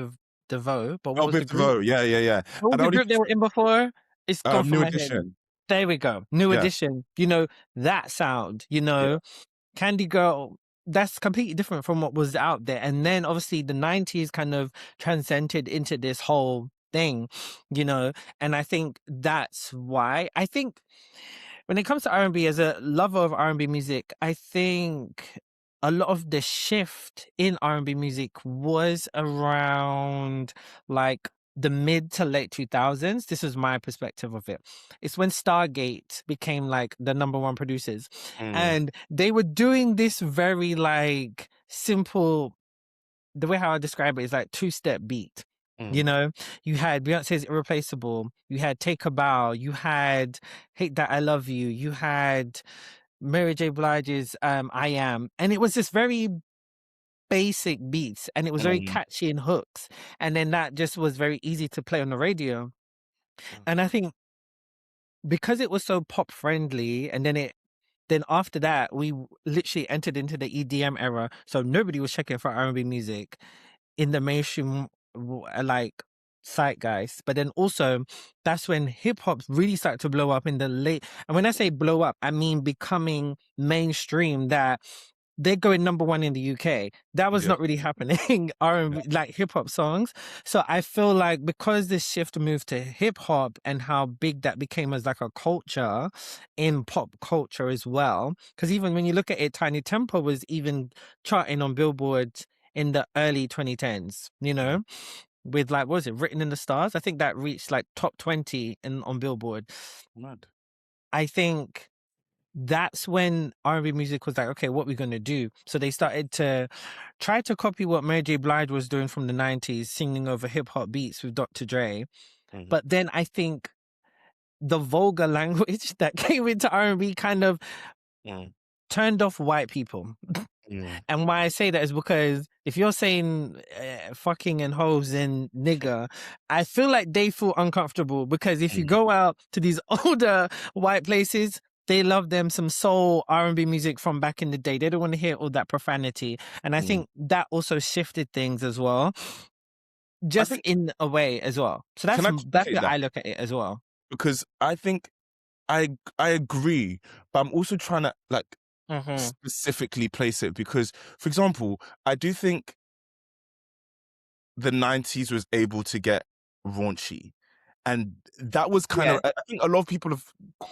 DeVoe, but what Oh, was the Biff group? DeVoe. Yeah, yeah, yeah. What was And I the only group they were in before? It's gone from New my head. Edition. There we go. New Yeah. Edition. That sound, Yeah. Candy Girl, that's completely different from what was out there. And then obviously the 90s kind of transcended into this whole thing, and I think that's why I think when it comes to R&B, as a lover of R&B music, I think a lot of the shift in R&B music was around like the mid to late 2000s. This is my perspective of it. It's when Stargate became like the number one producers, Mm, and they were doing this very like simple, the way how I describe it is like two-step beat. You mm, know, you had Beyonce's Irreplaceable, you had Take a Bow, you had Hate That I Love You, you had Mary J. Blige's I Am. And it was just very basic beats and it was very mm, catchy in hooks. And then that just was very easy to play on the radio. And I think because it was so pop friendly, and then after that, we literally entered into the EDM era. So nobody was checking for R&B music in the mainstream like zeitgeist. But then also that's when hip hop really started to blow up in the late, and when I say blow up, I mean becoming mainstream, that they're going number one in the UK. That was Yeah. not really happening. R&B, like hip hop songs. So I feel like because this shift moved to hip hop and how big that became as like a culture in pop culture as well. Because even when you look at it, Tiny Tempo was even charting on Billboard in the early 2010s, you know, with like, what was it, Written in the Stars? I think that reached like top 20 on Billboard. Mad. I think that's when R&B music was like, okay, what we're going to do. So they started to try to copy what Mary J. Blige was doing from the 90s, singing over hip hop beats with Dr. Dre. Mm-hmm. But then I think the vulgar language that came into R&B kind of turned off white people. And why I say that is because if you're saying fucking and hoes and nigger, I feel like they feel uncomfortable because if you go out to these older white places, they love them some soul R&B music from back in the day. They don't want to hear all that profanity. And I think that also shifted things as well, just think, in a way as well. So can I that's complicate how that? I look at it as well. Because I think I agree, but I'm also trying to like specifically place it because, for example, I do think the 90s was able to get raunchy. And that was kind of, I think a lot of people have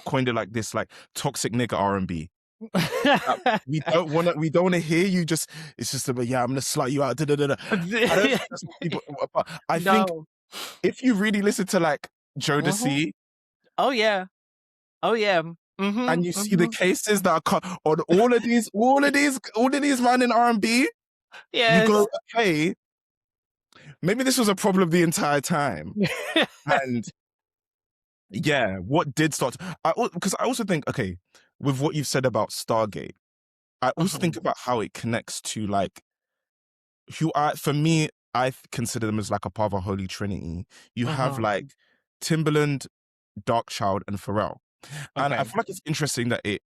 coined it like this, like toxic nigga R&B. We don't want to hear you just, it's just about, yeah, I'm going to slut you out. Da, da, da, da. I don't think that's what people, but I think if you really listen to like Jodeci. Oh, yeah. Oh, yeah. And you see the cases that are on all of these man in R&B, you go, okay, maybe this was a problem the entire time. And yeah, what did start? Because I also think, okay, with what you've said about Stargate, I also think about how it connects to like for me, I consider them as like a part of a holy trinity. You have like Timbaland, Darkchild, and Pharrell. And I feel like it's interesting that it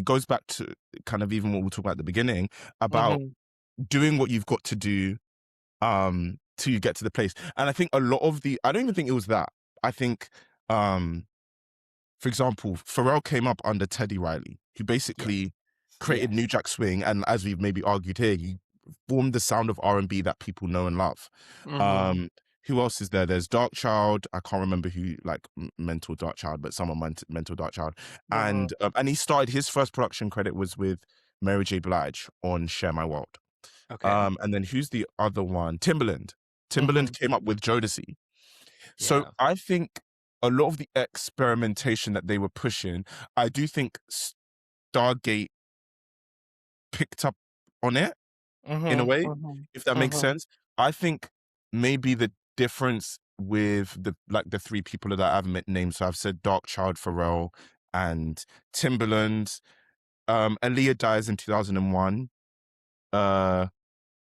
goes back to kind of even what we talked about at the beginning about doing what you've got to do to get to the place. And I think a lot of I don't even think it was that. I think for example, Pharrell came up under Teddy Riley, who basically created New Jack Swing, and as we've maybe argued here, he formed the sound of R&B that people know and love. Who else is there? There's Darkchild. I can't remember who like mentored Darkchild, but someone mentored Darkchild. And he started, his first production credit was with Mary J. Blige on Share My World. And then who's the other one? Timbaland. Timbaland came up with Jodeci. So I think a lot of the experimentation that they were pushing, I do think Stargate picked up on it in a way, if that makes sense. I think maybe the difference with the three people that I've named, so I've said Darkchild, Pharrell, and Timbaland. Aaliyah dies in 2001.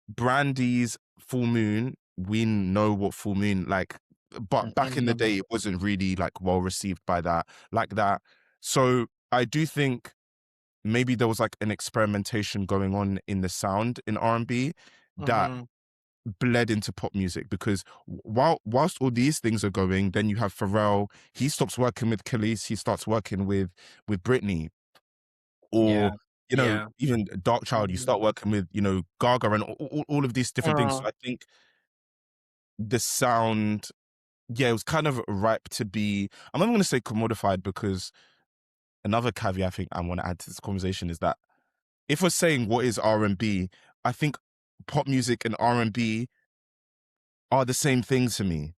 Brandy's Full Moon, we know what Full Moon like, but back in the day it wasn't really like well received by that like that. So I do think maybe there was like an experimentation going on in the sound in R&B that bled into pop music, because whilst all these things are going, then you have Pharrell, he stops working with Khalees, he starts working with Britney, or you know, even Darkchild, you start working with, you know, Gaga, and all of these different things. So I think the sound, it was kind of ripe to be, I'm not going to say commodified, because another caveat I think I want to add to this conversation is that if we're saying what is R&B, I think pop music and R&B are the same thing to me.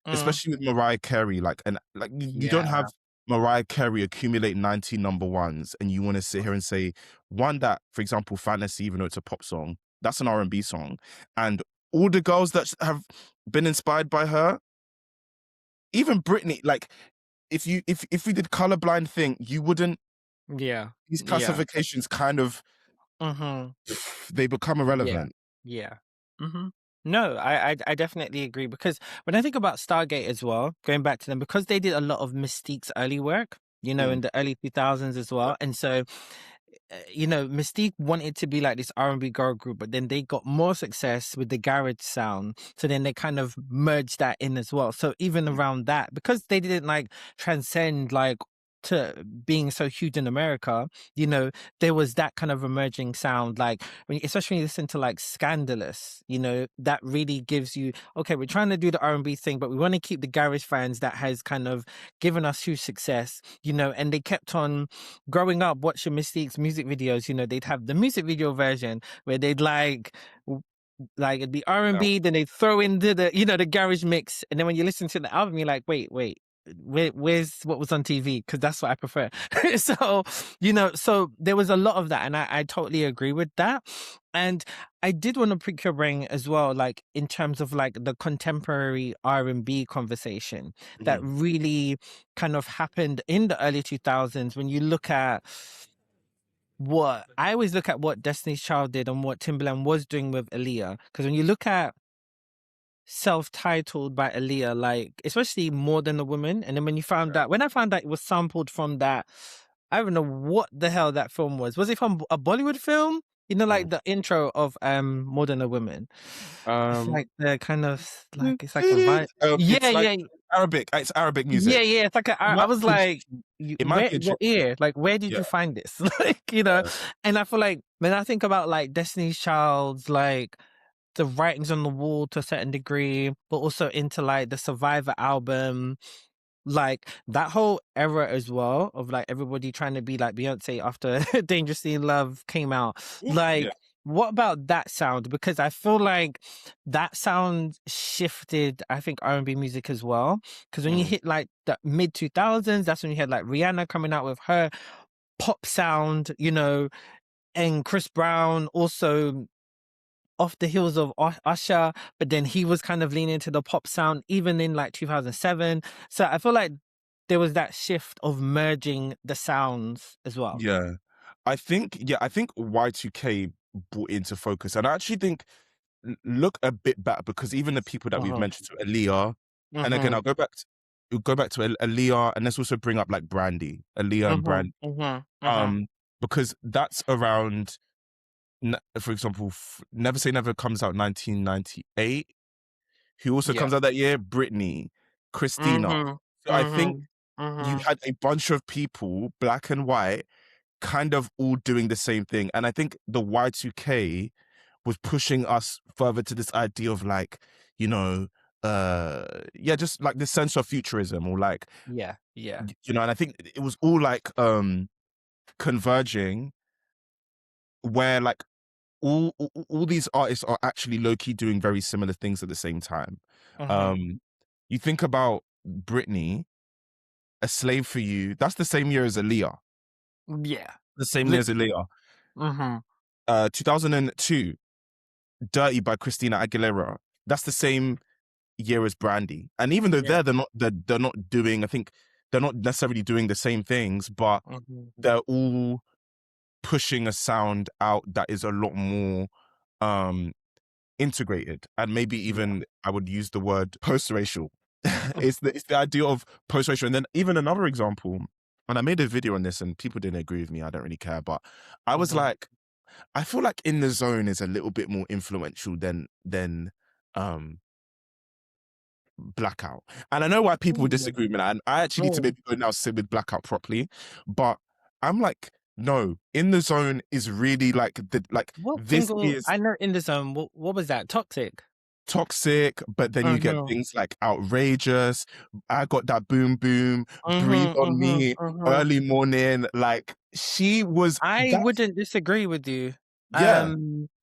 Especially with Mariah Carey, you don't have Mariah Carey accumulate 90 number ones, and you want to sit here and say one that, for example, Fantasy, even though it's a pop song, that's an R&B song, and all the girls that have been inspired by her, even Britney, like if we did colorblind thing, you wouldn't. These classifications kind of they become irrelevant. No, I definitely agree, because when I think about Stargate as well, going back to them, because they did a lot of Mystique's early work, you know, in the early 2000s as well. And so, you know, Mystique wanted to be like this R&B girl group, but then they got more success with the garage sound. So then they kind of merged that in as well. So even around that, because they didn't like transcend like to being so huge in America, you know, there was that kind of emerging sound, like especially when you listen to like Scandalous, you know, that really gives you, okay, we're trying to do the R&B thing, but we want to keep the garage fans that has kind of given us huge success, you know. And they kept on growing up watching Mystique's music videos. You know, they'd have the music video version where they'd like it'd be R&B, then they throw into the, you know, the garage mix, and then when you listen to the album, you're like, wait, where's what was on TV? Because that's what I prefer. So, you know, so there was a lot of that, and I totally agree with that. And I did want to pick your brain as well, like in terms of like the contemporary R&B conversation that Mhm. really kind of happened in the early 2000s. When you look at what I always look at what Destiny's Child did and what Timbaland was doing with Aaliyah, because when you look at self-titled by Aaliyah, like especially More Than a Woman, and then when I found out it was sampled from that, I don't know what the hell that film was. Was it from a Bollywood film? You know, like Mm. the intro of More Than a Woman. It's Um, like the kind of like it's like a vibe. Yeah, it's like yeah, Arabic. It's Arabic yeah, music. yeah. It's like It I might was be like, Egyptian. It might be what Egyptian. ear? Like, where did Yeah. you find this? Like, you know, Yeah. and I feel like when I think about like Destiny's Child's like the writings on the wall to a certain degree, but also into like the Survivor album, like that whole era as well of like everybody trying to be like Beyonce after Dangerously in Love came out. Yeah. Like, what about that sound? Because I feel like that sound shifted, I think, R&B music as well. Because when you Mm. hit like the mid 2000s, that's when you had like Rihanna coming out with her pop sound, you know, and Chris Brown also off the heels of Usher, but then he was kind of leaning into the pop sound even in like 2007. So I feel like there was that shift of merging the sounds as well. Yeah. I think Y2K brought into focus. And I actually think look a bit back because even the people that we've Mhm, mentioned, so Aaliyah, and again mhm, we'll go back to Aaliyah, and let's also bring up like Brandy, Aaliyah and mhm, Brandy. mhm, mhm. Um, because that's around for example, Never Say Never comes out 1998. Who also Yeah. comes out that year? Britney, Christina. Mhm, So I think mhm, you mhm. had a bunch of people, black and white, kind of all doing the same thing. And I think the Y2K was pushing us further to this idea of like, you know, yeah, just like this sense of futurism or like, Yeah, yeah, you know, and I think it was all like converging where like all these artists are actually low-key doing very similar things at the same time. mhm. Um, you think about Britney, A Slave for You, that's the same year as Aaliyah. Yeah. The same year as Literally. Aaliyah. Mhm. 2002, Dirty by Christina Aguilera. That's the same year as Brandy. And even though Yeah. they're not doing, I think they're not necessarily doing the same things, but Mhm. they're all pushing a sound out that is a lot more um integrated, and maybe Yeah. even I would use the word post-racial. It's the idea of post-racial. And then even another example, and I made a video on this and people didn't agree with me, I don't really care, but I was Mhm. like, I feel like In the Zone is a little bit more influential than um Blackout. And I know why people disagree with me, and I actually need to Mm. maybe go now sit with Blackout properly, but I'm like, no, In the Zone is really like What this single is I know in the zone, what was that? Toxic? toxic, but then you get Mhm. things like outrageous. I got that boom boom, breathe Mhm, on mhm, me, mhm. early morning. Like she was I that. wouldn't disagree with you. Yeah,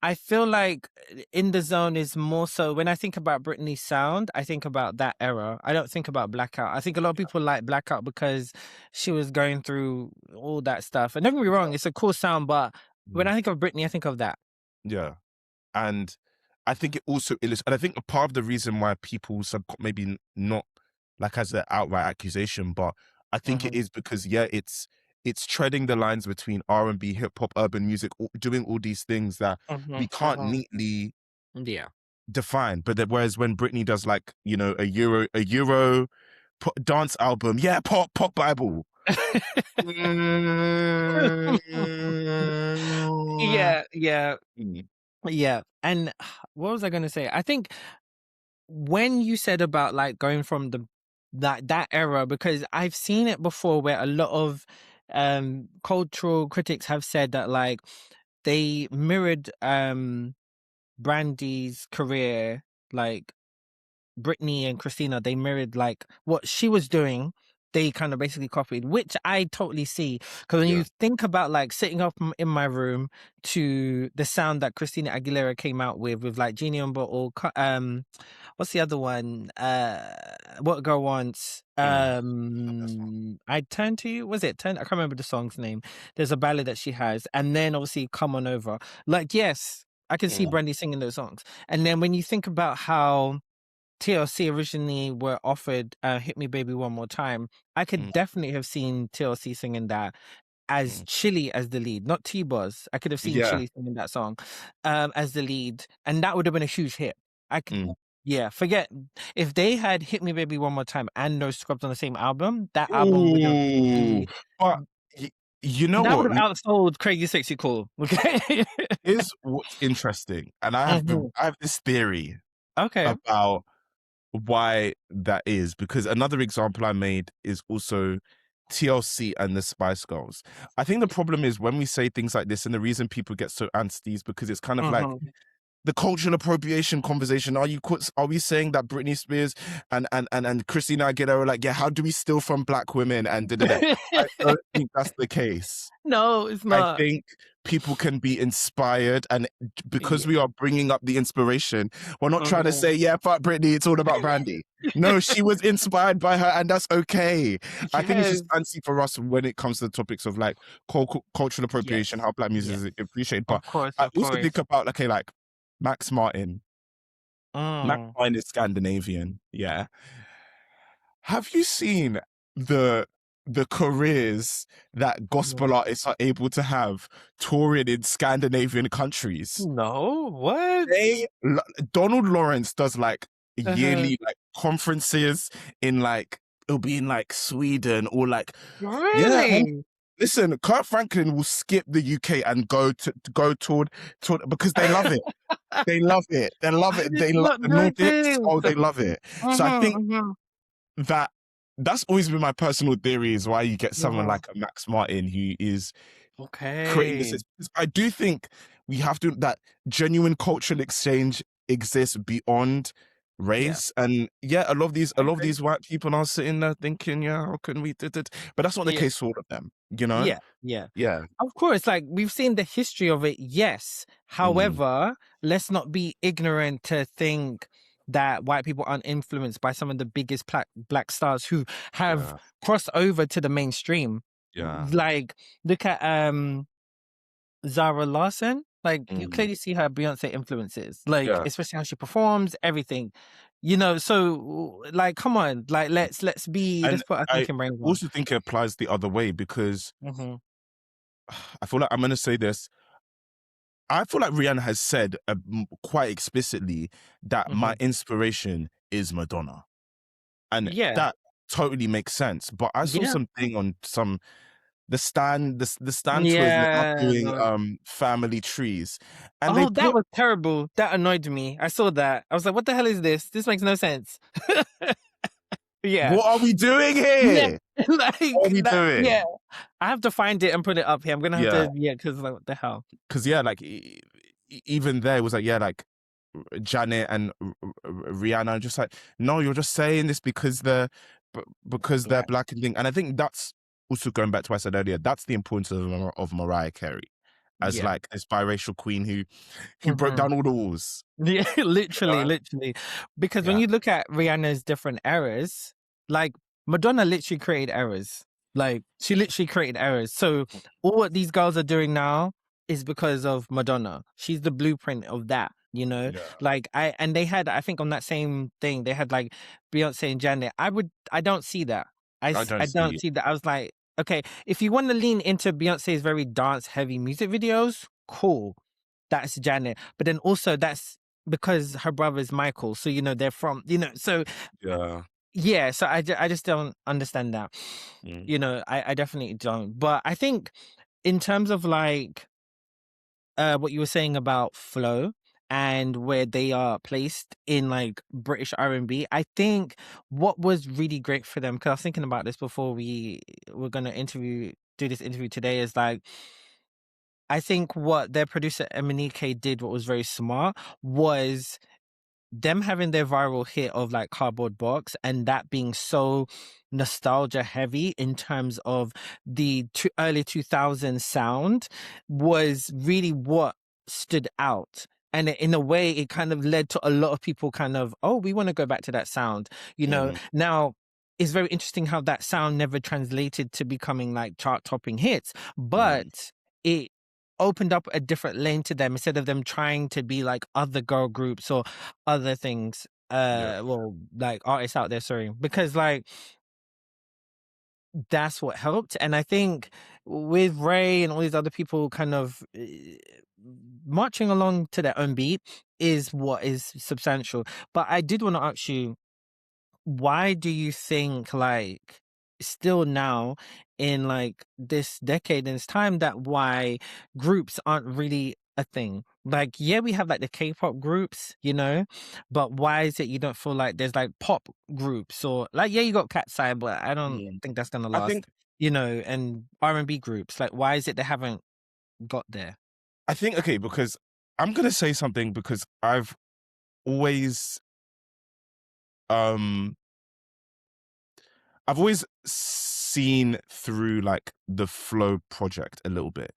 I feel like In the Zone is more so when I think about Britney's sound, I think about that era. I don't think about Blackout. I think a lot of people like Blackout because she was going through all that stuff. And don't get me wrong, it's a cool sound, but when mm, I think of Britney, I think of that. yeah. And I think it also illustrates. And I think a part of the reason why people maybe not like as an outright accusation, but I think it Mhm, is because yeah, it's treading the lines between R&B, hip hop, urban music, doing all these things that we mhm, can't mhm. neatly Yeah. define. But that whereas when Britney does like, you know, a Euro dance album, yeah, pop Bible. Yeah, yeah, yeah. And what was I gonna say? I think when you said about like going from the that era, because I've seen it before where a lot of cultural critics have said that like they mirrored Brandy's career, like Britney and Christina, they mirrored like what she was doing. They kind of basically copied, which I totally see. Because when Yeah. you think about like sitting up in my room to the sound that Christina Aguilera came out with like Genie on Bottle, what's the other one? What a Girl Wants. Love that song. I Turn to You. Was it Turn? I can't remember the song's name. There's a ballad that she has, and then obviously Come On Over. Like, yes, I can see Mm, Brandy singing those songs. And then when you think about how TLC originally were offered Hit Me Baby One More Time, I could mm, definitely have seen TLC singing that as mm. Chili as the lead, not T-Boz. I could have seen Yeah. Chili singing that song as the lead, and that would have been a huge hit. I could, Mm. yeah, forget if they had Hit Me Baby One More Time and No Scrubs on the same album, that album would have Ooh, but y you know that would what? have outsold Crazy Sexy Cool. Okay. Is what's interesting, and Mhm. I have this theory Okay. about why that is, because another example I made is also TLC and the Spice Girls. I think the problem is when we say things like this, and the reason people get so antsy is because it's kind of like Mhm. the cultural appropriation conversation. Are we saying that Britney Spears and Christina Aguilera are like, yeah, how do we steal from black women and da da da? I don't think that's the case. No, it's I not. think people can be inspired, and because Yeah. we are bringing up the inspiration, we're not trying to Mhm. say, yeah, fuck Britney, it's all about Brandy. No, she was inspired by her, and that's okay. I think it's just Yes. fancy for us when it comes to the topics of like cultural appropriation, Yes. how black music Yes. is appreciated. But Of course, I of also think course. about, okay, like Max Martin. Max Mm. Martin is Scandinavian, yeah. Have you seen the careers that Mhm. gospel artists are able to have touring in Scandinavian countries? No, what? They Donald Lawrence does like Uh-huh. yearly like conferences in like it'll be in like Sweden or like yeah. Really? Listen, Kurt Franklin will skip the UK and go toward because they love it. They love it. They love I it. did They love not the know Nordics. this. Oh, they love it. So I think Mhm, that that's always been my personal theory is why you get mhm, someone mhm. like a Max Martin who is creating this. Okay. I do think we have to that genuine cultural exchange exists beyond Yeah, race, and yeah, a I lot of agree. these white people are sitting there thinking, yeah, how can we did it? But that's not the Yeah, case for all of them, you know? yeah, yeah. Yeah. Of course, like we've seen the history of it, yes. Mm, However, let's not be ignorant to think that white people aren't influenced by some of the biggest black stars who have yeah, crossed over to the mainstream. yeah, Like, look at Zara Larson. Like, you mm, clearly see her Beyonce influences, like yeah. especially how she performs, everything. So like, come on, like And let's put our I thinking brains on. also think it applies the other way because Hmm. I feel like I'm gonna say this. I feel like Rihanna has said quite explicitly that Hmm. my inspiration is Madonna, and Yeah, that totally makes sense. But I saw yeah, something on some the Stan tour is now yeah. doing No. family trees, and they Oh, that put was terrible. That annoyed me. I saw that. I was like, what the hell is this? This makes no sense. Yeah. what are we doing Yeah. here? What are Like we that. doing? Yeah. I have to find it and put it up here. I'm gonna have Yeah, to, yeah, because like what the hell? because yeah, like even there it was like yeah, like Janet and Rihanna, just like, no, you're just saying this because because they're Black. black and thing. And I think that's also going back to what I said earlier. That's the importance of Mariah Carey as Yeah. like this biracial queen who broke Hmm. down all the walls. Yeah, You literally, know? literally. Because when Yeah, you look at Rihanna's different eras, like Madonna literally created eras. Like she literally created eras. So all what these girls are doing now is because of Madonna. She's the blueprint of that. yeah. Like and they had, I think on that same thing, they had like Beyonce and Janet. I don't see that. I don't I don't see. see that. I was like, okay, if you want to lean into Beyonce's very dance heavy music videos, cool. That's Janet. But then also that's because her brother's Michael, so they're so Yeah. yeah, so I just don't understand that. Mm, I definitely don't. But I think in terms of like what you were saying about flow, and where they are placed in like British R&B. I think what was really great for them, because I was thinking about this before we were gonna do this interview today, is like I think what their producer Emanike did, what was very smart, was them having their viral hit of like Cardboard Box, and that being so nostalgia heavy in terms of the early 2000s sound, was really what stood out. And in a way, it kind of led to a lot of people kind of, oh, we want to go back to that sound. Mhm. Now it's very interesting how that sound never translated to becoming like chart topping hits, Mm. but it opened up a different lane to them instead of them trying to be like other girl groups or other things, Yeah. well, like artists out there, sorry, because like that's what helped. And I think with Ray and all these other people kind of marching along to their own beat is what is substantial. But I did want to ask you, why do you think, like, still now in like this decade and this time, that why groups aren't really a thing? Like, yeah, we have like the K-pop groups, but why is it you don't feel like there's like pop groups, or like, yeah, you got Cat's Eye, but I don't Mm. think that's gonna I think last, and R&B groups, like, why is it they haven't got there? okay, because I'm gonna say something because I've always um I've always seen through like the Flow project a little bit.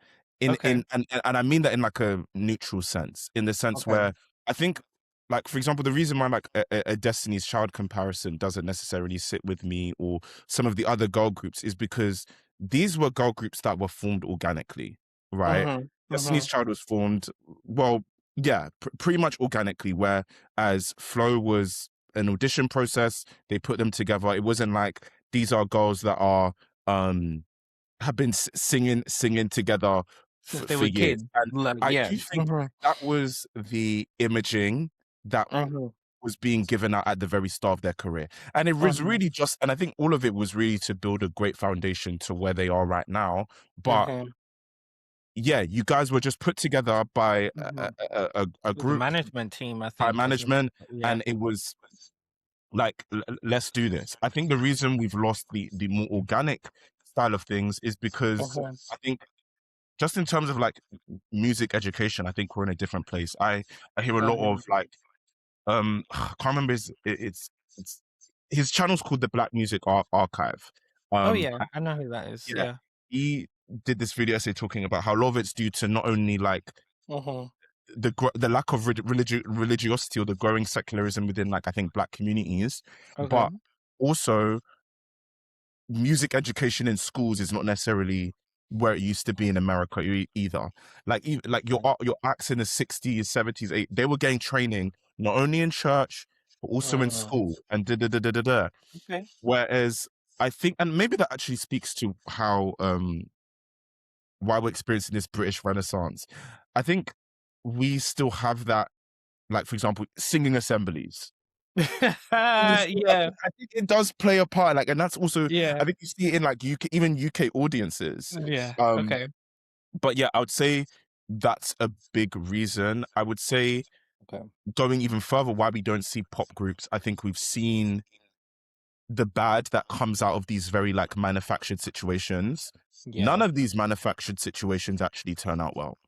Okay. And I mean that in like a neutral sense, in the sense Okay. where I think, like, for example, the reason why like a Destiny's Child comparison doesn't necessarily sit with me or some of the other girl groups is because these were girl groups that were formed organically, right? Mm-hmm. Destiny's Child was formed, well, yeah, pretty much organically, whereas Flow was an audition process. They put them together. It wasn't like these are girls that are have been singing together Since they for were years, kids, and like, I yeah. do think Mm-hmm. that was the imaging that Mm-hmm. was being given out at the very start of their career, and it was Mm-hmm. really just, and I think all of it was really to build a great foundation to where they are right now. But Mm-hmm. yeah, you guys were just put together by Mm-hmm. a With the group, management team, I by think, or something. management, Yeah. and it was like, let's do this. I think the reason we've lost the more organic style of things is because Mhm, I think just in terms of like music education, I think we're in a different place. I hear a lot mhm. of like I can't remember it's his channel's called the Black Music Archive. Oh, Um yeah, I know who that is, yeah, yeah. he did this video essay talking about how a lot of it's due to not only like Mhm, the lack of religiosity or the growing secularism within like I think Black communities, okay. but also music education in schools is not necessarily where it used to be in America either. Like even, like Okay. your acts in the 60s, 70s, they were getting training not only in church but also in Mhm, school and da da da da da da. okay. Whereas I think, and maybe that actually speaks to how why we're experiencing this British Renaissance. I think we still have that, like for example, singing assemblies. Yeah, I think it does play a part, like, and that's also, yeah, I think you see it in like UK, even UK audiences. yeah, Um, okay, but yeah, I would say that's a big reason. I would say okay. going even further, why we don't see pop groups. I think we've seen the bad that comes out of these very like manufactured situations. None Yeah. of these manufactured situations actually turn out well.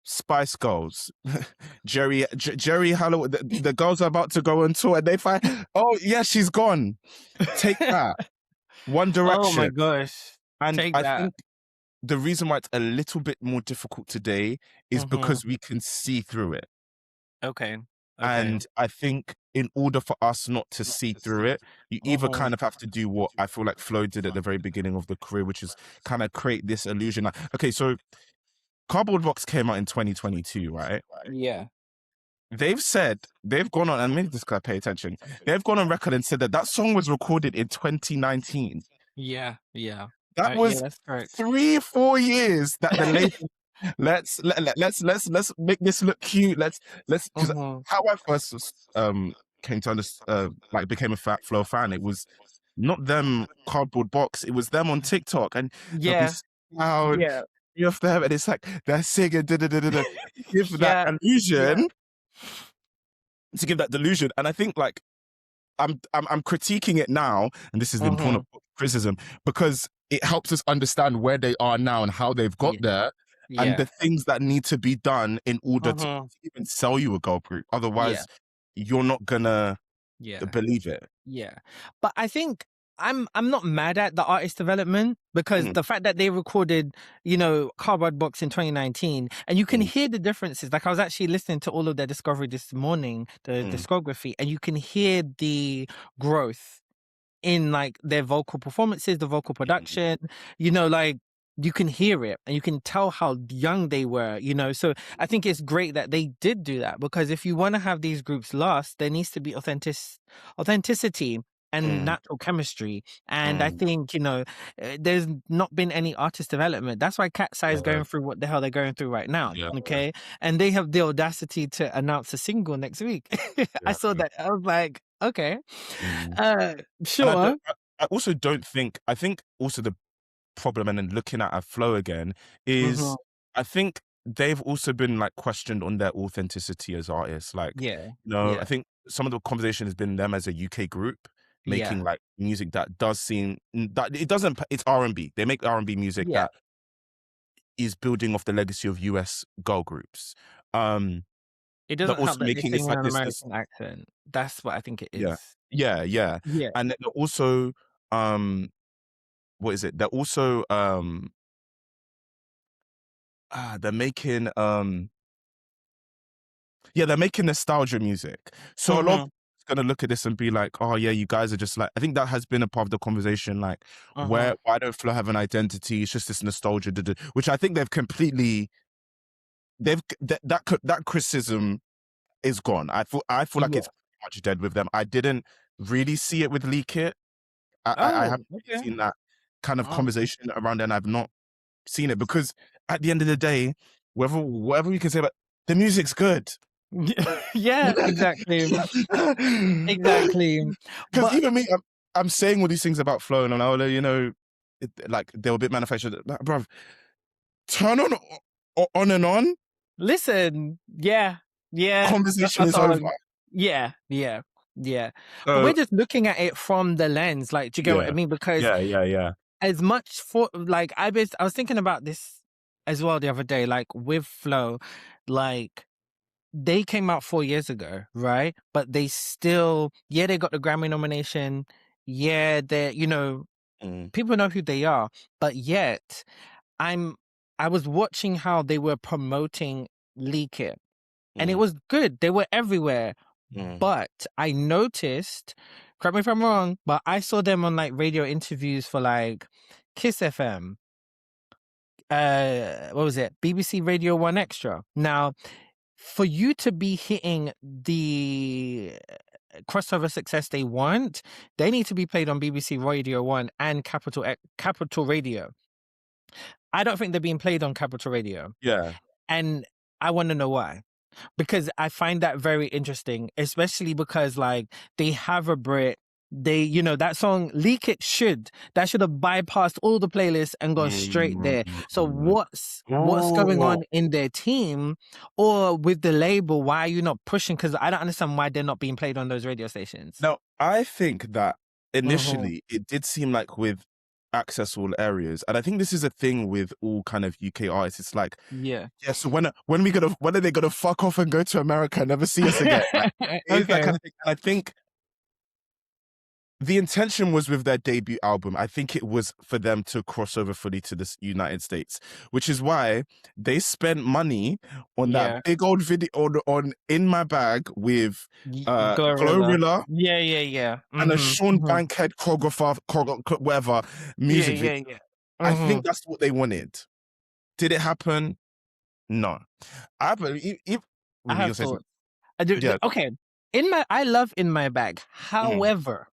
Spice Girls, Jerry Halliwell, the girls are about to go on tour and they find, oh yeah, she's gone. Take that. One Oh my Direction. gosh. And Take I that. think the reason why it's a little bit more difficult today is Mhm, because we can see through it. okay, okay. And I think in order for us not to see through it, you either Mhm, kind of have to do what I feel like Flo did at the very beginning of the career, which is kind of create this illusion. Like, okay, so Cardboard Box came out in 2022, right? yeah, They've gone on, and maybe this guy pay attention. They've gone on record and said that that song was recorded in 2019. yeah, yeah. That Yeah, was that's correct. 3 4 years that the label let's make this look cute. Let's because Mhm. how I first came to understand, like became a Fat Flow fan. It was not them Cardboard Box. It was them on TikTok, and they'll be Yeah, so loud. yeah. You have to have, and it's like they're singing, da, da, da, da, da. Give that Yeah, yeah. illusion to give that delusion. And I think like I'm critiquing it now, and this is the important criticism, because it helps us understand where they are now and how they've got Yeah. there, and the things that need to be done in order to even sell you a girl group. Otherwise, you're not gonna believe it. Yeah. But I think I'm not mad at the artist development, because the fact that they recorded, you know, Cardboard Box in 2019, and you can hear the differences. Like, I was actually listening to all of their discovery this morning, the discography, and you can hear the growth in like their vocal performances, the vocal production, you know, like you can hear it and you can tell how young they were, you know. So I think it's great that they did do that, because if you want to have these groups last, there needs to be authenticity and natural chemistry. And I think, you know, there's not been any artist development. That's why Cat's Eye is going through what the hell they're going through right now. Okay. And they have the audacity to announce a single next week. I saw that. I was like, okay. Sure. I also don't think, I think also the problem, and then looking at our flow again, is I think they've also been like questioned on their authenticity as artists. Like, you know, I think some of the conversation has been them as a UK group making like music that does seem that it doesn't, it's R&B. They make R&B music that is building off the legacy of US girl groups. It doesn't also help that they making sing it's in like an this American accent. That's what I think it is. Yeah. Yeah. And they're also what is it? They're also they're making they're making nostalgia music. So a lot of people are gonna look at this and be like, oh yeah, you guys are just like, I think that has been a part of the conversation, like why don't Flo have an identity? It's just this nostalgia, which I think they've completely that criticism is gone. I feel like it's pretty much dead with them. I didn't really see it with Lee Kit. I haven't really seen that kind of conversation around, and I've not seen it, because at the end of the day, whatever you can say about the music's good. Yeah, exactly. Exactly. Because even me, I'm saying all these things about Flo, and I'm like, you know, like they were a bit manufactured. Like, bruv, turn on and on. Listen, Conversation is over. Yeah. But we're just looking at it from the lens, like, do you get what I mean? Because as much for like I was thinking about this as well the other day, like with Flo, like they came out 4 years ago, right? But they still, they got the Grammy nomination. Yeah, they're, you know, people know who they are, but yet I was watching how they were promoting Leak It, and it was good. They were everywhere. But I noticed, correct me if I'm wrong, but I saw them on like radio interviews for like Kiss FM. What was it? BBC Radio 1 Extra. Now, for you to be hitting the crossover success they want, they need to be played on BBC Radio 1 and Capital Radio. I don't think they're being played on Capital Radio. Yeah. And I want to know why. Because I find that very interesting, especially because like they have a Brit. They, you know, that song Leak It should have bypassed all the playlists and gone straight there. So what's going on in their team or with the label? Why are you not pushing? Because I don't understand why they're not being played on those radio stations. Now, I think that initially it did seem like with access all areas, and I think this is a thing with all kind of UK artists. It's like, so when are they gonna fuck off and go to America and never see us again? Like, it's that kind of thing. And I think the intention was with their debut album. I think it was for them to cross over fully to the United States, which is why they spent money on that big old video on In My Bag with Glorilla. And a Sean Bankhead choreographer, whatever, music video. I think that's what they wanted. Did it happen? No. I have thoughts. Okay. I love In My Bag. However,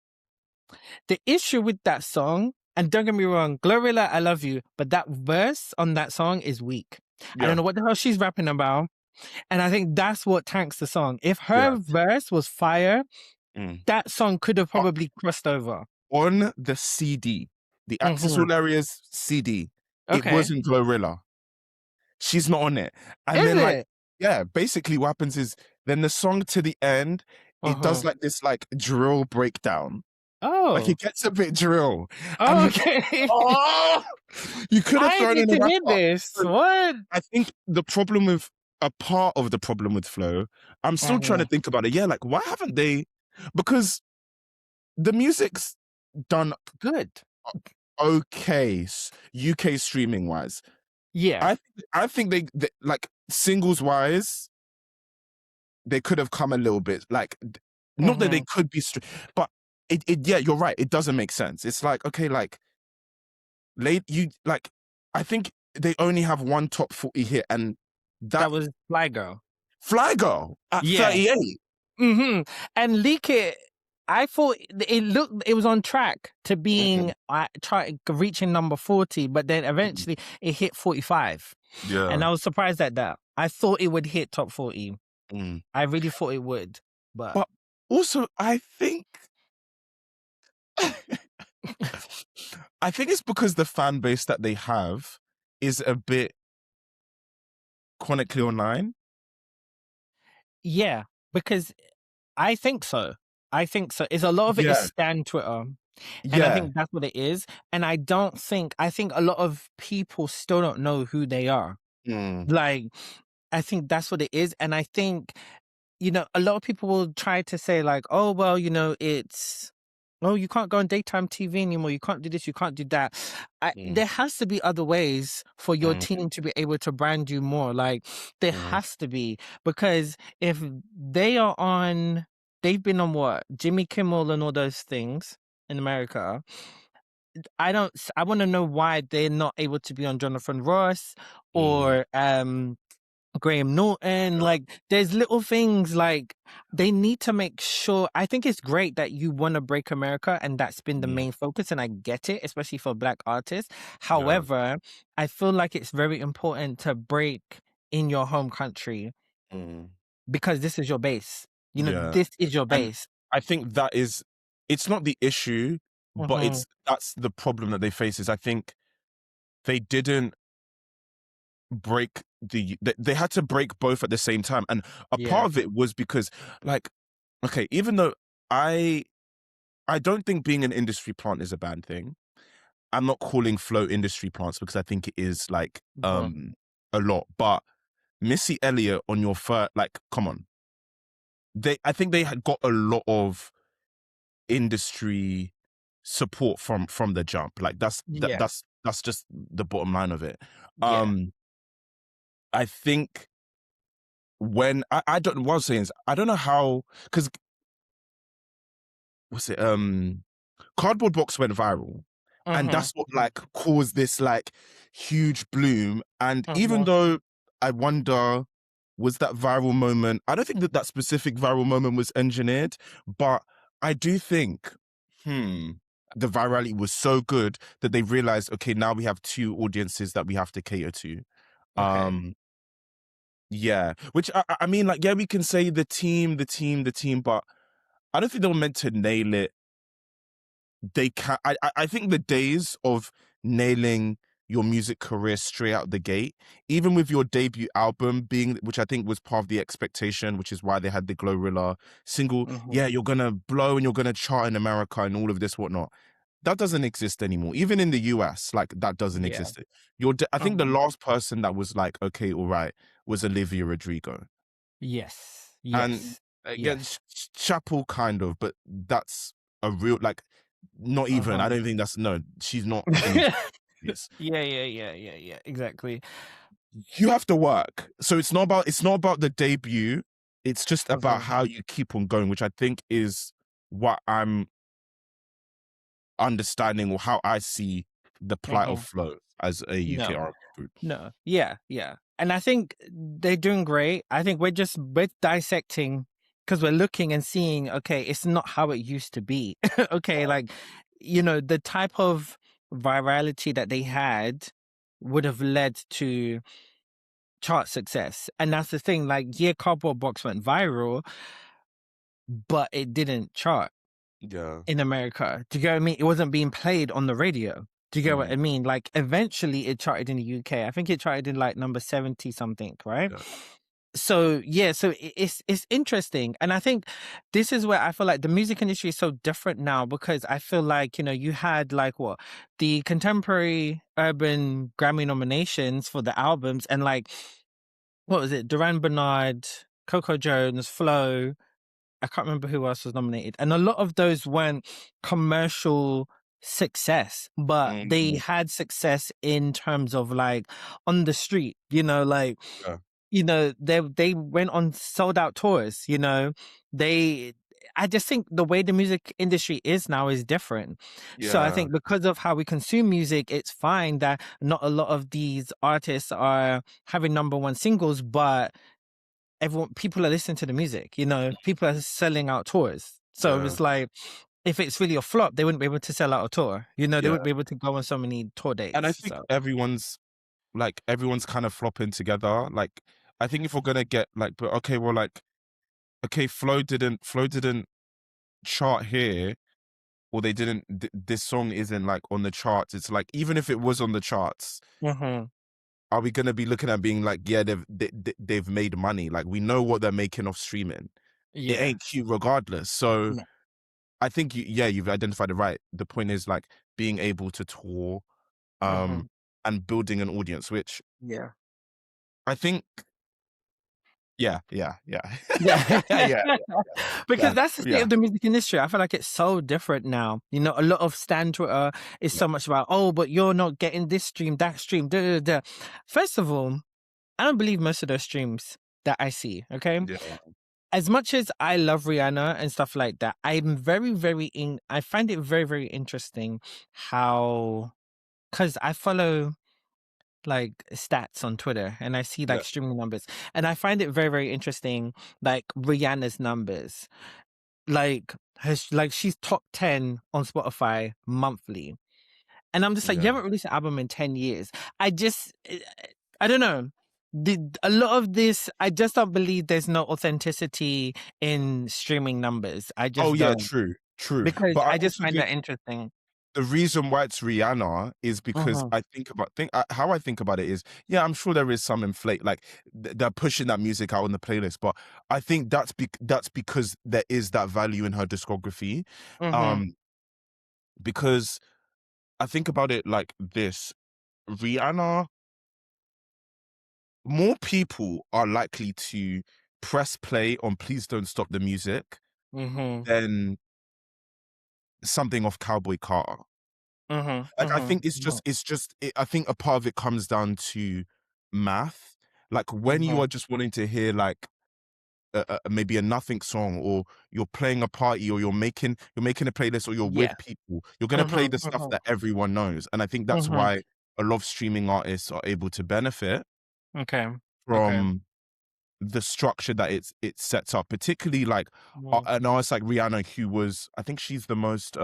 the issue with that song, and don't get me wrong, Glorilla, I love you, but that verse on that song is weak. I don't know what the hell she's rapping about. And I think that's what tanks the song. If her verse was fire, that song could have probably crossed over. On the CD, the Access All Areas CD, it wasn't Glorilla. She's not on it. And Is then it? like, yeah, basically what happens is then the song to the end, it does Uh-huh. like this like drill breakdown. Like Oh. it gets a bit drill. And Oh, you're like, okay. oh, you could have I thrown need in a to hear rapper. this. So What? I think the problem with a part of the problem with Flow, I'm still trying to Mhm. think about it. Yeah, like why haven't they? Because the music's done Good. okay, UK streaming wise. Yeah. I think they like singles wise, they could have come a little bit like not that they Mhm. could be, but it yeah, you're right. It doesn't make sense. It's like okay, like late you like I think they only have one top 40 hit, and That that was Fly Girl. Fly Girl at Yeah. 38. Mhm. And Leak It, I thought it was on track to Mm, being reaching number 40, but then mm, eventually it hit 45. And yeah. I was surprised at that. I thought it would hit top 40. Mm. I really thought it would. But But also, I think I think it's because the fan base that they have is a bit chronically online. yeah, because I think so. I think so. It's a lot of it is Yeah, stan Twitter. And I yeah. think that's what it is. And I think a lot of people still don't know who they are. Mm, Like, I think that's what it is. And I think, a lot of people will try to say, like, oh, well, oh, you can't go on daytime TV anymore. You can't do this. You can't do that. mm, There has to be other ways for your mm, team to be able to brand you more. Like, there mm, has to be. Because if they've been on what? Jimmy Kimmel and all those things in America. I want to know why they're not able to be on Jonathan Ross mm. or Graham Norton. Yeah. Like, there's little things like they need to make sure. I think it's great that you want to break America, and that's been the Mm, main focus, and I get it, especially for Black artists. yeah. However, I feel like it's very important to break in your home country Mm, because this is your base. yeah. This is your And base. I think that is it's not the issue, but Hmm. that's the problem that they face is I think they didn't break they had to break both at the same time. And a part Yeah. of it was because like okay, even though I I don't think being an industry plant is a bad thing. I'm not calling Flow industry plants because I think it is like Go on. a lot. But Missy Elliott on your first like come on. I think they had got a lot of industry support from the jump. Like Yeah. that's just the bottom line of it. Yeah. I think when I don't what I was saying is I don't know how because what's it Cardboard Box went viral, and Hmm. that's what like caused this like huge bloom. And even Hmm. though I wonder was that viral moment, I don't think that that specific viral moment was engineered, but I do think the virality was so good that they realized okay, now we have two audiences that we have to cater to. Okay. um yeah, which I mean, like, yeah, we can say the team, but I don't think they were meant to nail it. They can. I think the days of nailing your music career straight out the gate, even with your debut album being, which I think was part of the expectation, which is why they had the Glorilla single. Hmm. Yeah, you're gonna blow and you're gonna chart in America and all of this whatnot. That doesn't exist anymore. Even in the US, like that doesn't Yeah. exist. I think the Hmm. last person that was like, okay, all right, was Olivia Rodrigo. Yes. And Yes. again, Yes. Chapel kind of, but that's a real like not even. I Uh-huh. don't think that's no. She's not anything. Yes, Yeah, yeah, yeah, yeah, yeah. Exactly. you have to work. So it's not about the debut. It's just about Uh-huh. how you keep on going, which I think is what I'm understanding or how I see the plight of Uh-huh. Flow as a UK No. R&B group. No. Yeah, yeah. And I think they're doing great. I think we're dissecting because we're looking and seeing, okay, it's not how it used to be. Okay, like, the type of virality that they had would have led to chart success. And that's the thing, like, yeah, Cardboard Box went viral, but it didn't chart Yeah. in America. Do you get what I mean? It wasn't being played on the radio. Do you get what Mm, I mean? Like, eventually it charted in the UK. I think it charted in like number 70 something, right? yeah. so yeah, so it's interesting, and I think this is where I feel like the music industry is so different now, because I feel like, you had like what, the contemporary urban Grammy nominations for the albums, and like, what was it, Duran Bernard, Coco Jones, Flo, I can't remember who else was nominated, and a lot of those weren't commercial success, but they Mm, had success in terms of like on the street, like, yeah, they went on sold out tours, they I just think the way the music industry is now is different. So I yeah, think because of how we consume music, it's fine that not a lot of these artists are having number one singles, but people are listening to the music, people are selling out tours. So yeah, it's like, if it's really a flop, they wouldn't be able to sell out a tour. They yeah. wouldn't be able to go on so many tour And I dates. think So everyone's kind of flopping together. Like, I think if we're gonna get like, but okay, well, like, okay, Flow didn't chart here, or they didn't. This song isn't like on the charts. It's like, even if it was on the charts, mhm. are we gonna be looking at being like, yeah, they've made money. Like, we know what they're making off streaming. It Yeah. ain't cute regardless. So No. I think you've identified it right. The point is like being able to tour, Mhm. and building an audience, which Yeah. I think, yeah, yeah, yeah, Yeah. yeah, yeah, Because yeah, that's the state yeah, of the music industry. I feel like it's so different now. A lot of Stan Twitter is yeah, so much about, oh, but you're not getting this stream, that stream, da, da, da. First of all, I don't believe most of those streams that I see, okay? yeah, As much as I love Rihanna and stuff like that, I find it very, very interesting how, because I follow like stats on Twitter and I see yeah, like streaming numbers, and I find it very, very interesting, like Rihanna's numbers, like she's top 10 on Spotify monthly. And I'm just like, you yeah. haven't released an album in 10 years. I don't know. A lot of this, I just don't believe there's no authenticity in streaming numbers. I Oh just yeah, don't. true, true. Because But I I just also find think that interesting. the reason why it's Rihanna is because Mm-hmm. I how I think about it is, yeah, I'm sure there is some inflate, like they're pushing that music out on the playlist, but I think that's because there is that value in her discography, Mm-hmm. um, because I think about it like this: Rihanna, more people are likely to press play on "Please Don't Stop the Music" Mm-hmm. than something off Cowboy Carter. Mm-hmm. Like, I think Mm-hmm. I think a part of it comes down to math. Like, when you Mm-hmm. are just wanting to hear like maybe a nothing song, or you're playing a party, or you're making a playlist, or you're Yeah. with people, you're gonna play Mm-hmm. the stuff Mm-hmm. that everyone knows. And I think that's Mm-hmm. why a lot of streaming artists are able to benefit Okay. Okay. from the structure that it sets up, particularly like Mm. an artist like Rihanna, who was, I think she's the most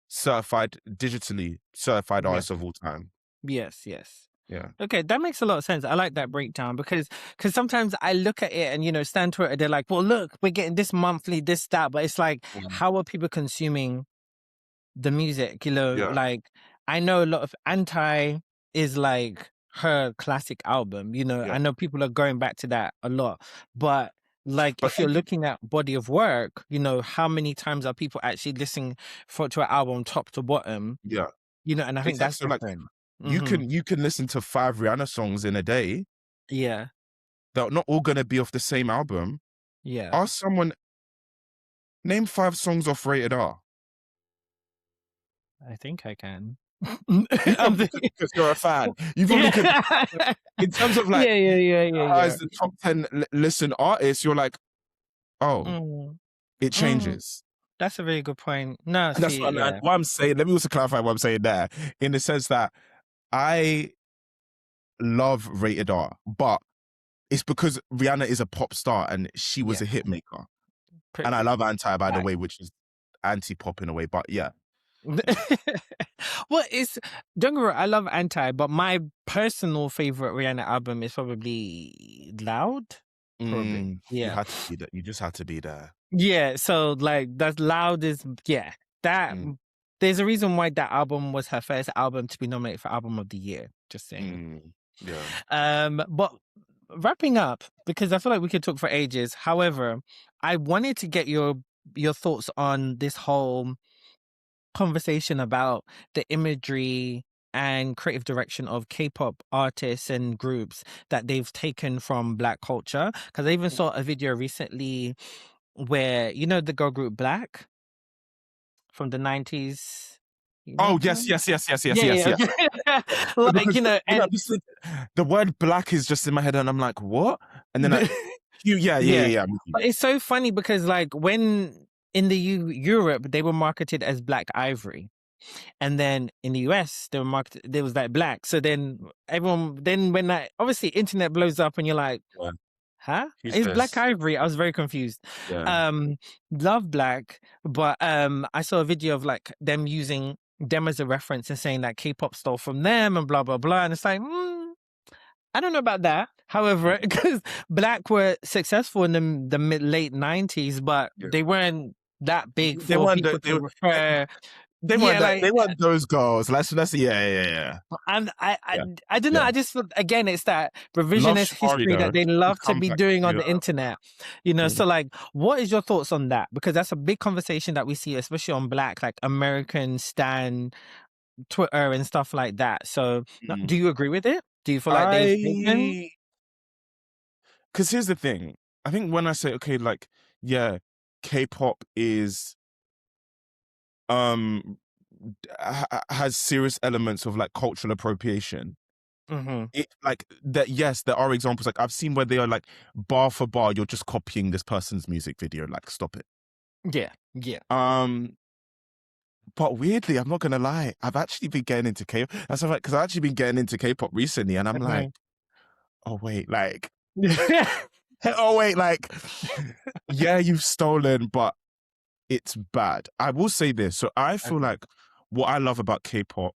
digitally certified Yeah. artist of all time. Yes. Yes. Yeah. Okay, that makes a lot of sense. I like that breakdown, because sometimes I look at it and Stan Twitter, they're like, well, look, we're getting this monthly, this, that, but it's like, Mm. how are people consuming the music? Yeah. Like, I know a lot of Anti is like her classic album. I Yeah. know people are going back to that a lot, but like, But if you're looking at body of work, how many times are people actually listening to an album top to bottom? yeah, And I think exactly. that's So like, different. you Mm-hmm. can listen to 5 Rihanna songs in a day. Yeah. They're not all gonna be off the same album. Yeah. Ask someone, name 5 songs off Rated R. I think I can. You can, I'm thinking, because you're a fan. You probably could. yeah. In terms of like, Yeah, yeah, yeah, yeah, as yeah. the top 10 listen artists, you're like, oh, Mm, it mm. changes. That's a very good point. No, And that's see, what, and yeah. what I'm saying. Let me also clarify what I'm saying there, in the sense that I love Rated R, but it's because Rihanna is a pop star and she was Yeah. a hit maker. Pretty And I love Anti, by the fact. way, which is anti-pop in a way. But yeah. Well, don't get me wrong, I love Anti, but my personal favorite Rihanna album is probably Loud. Probably. You Yeah. had to be there. You just had to be there. Yeah. So like that's Loud is, yeah. That Mm, There's a reason why that album was her first album to be nominated for Album of the Year. Just saying. yeah. But wrapping up, because I feel like we could talk for ages. However, I wanted to get your thoughts on this whole conversation about the imagery and creative direction of K-pop artists and groups that they've taken from Black culture. Because I even saw a video recently where, you know, the girl group Black from the 90s. You know Oh yes, them? yes, yes, yes, yes, Yeah, yes, yeah. yes. No, Like, because you know, when I and just the word black is just in my head, and I'm like, what? And then yeah, yeah, yeah, yeah. yeah. I'm with you. But it's so funny because like when in the Europe they were marketed as Black Ivory. And then in the US, they were marketed, there was like Black. So then everyone, then when that obviously internet blows up and you're like, Yeah. huh? Who's It's Black this? Ivory. I was very confused. Yeah. Um, love Black, but I saw a video of like them using them as a reference and saying that K-pop stole from them and blah blah blah. And it's like, I don't know about that. However, because Black were successful in the late 90s, but Yeah. they weren't that big They for weren't. people to refer. They weren't Yeah, that. like They weren't those girls. Let's. Yeah, yeah, yeah, and yeah. I don't know. Yeah. I just feel, again, it's that Love revisionist Shibari history that though. they He's love to come be back doing on to the internet. You know, so like, what is your thoughts on that? Because that's a big conversation that we see, especially on Black, like American Stan, Twitter, and stuff like that. So, do you agree with it? Do you feel like they've taken? I because here's the thing. I think when I say okay, like yeah, K-pop is has serious elements of like cultural appropriation. Mm-hmm. It like that. Yes, there are examples. Like I've seen where they are like bar for bar, you're just copying this person's music video. Like stop it. Yeah, yeah. Um, but weirdly, I'm not gonna lie. I've actually been getting into K. That's right, because I've actually been getting into K-pop recently, and I'm like, oh wait, like, oh wait, like, yeah, you've stolen, but it's bad. I will say this. So I feel like what I love about K-pop,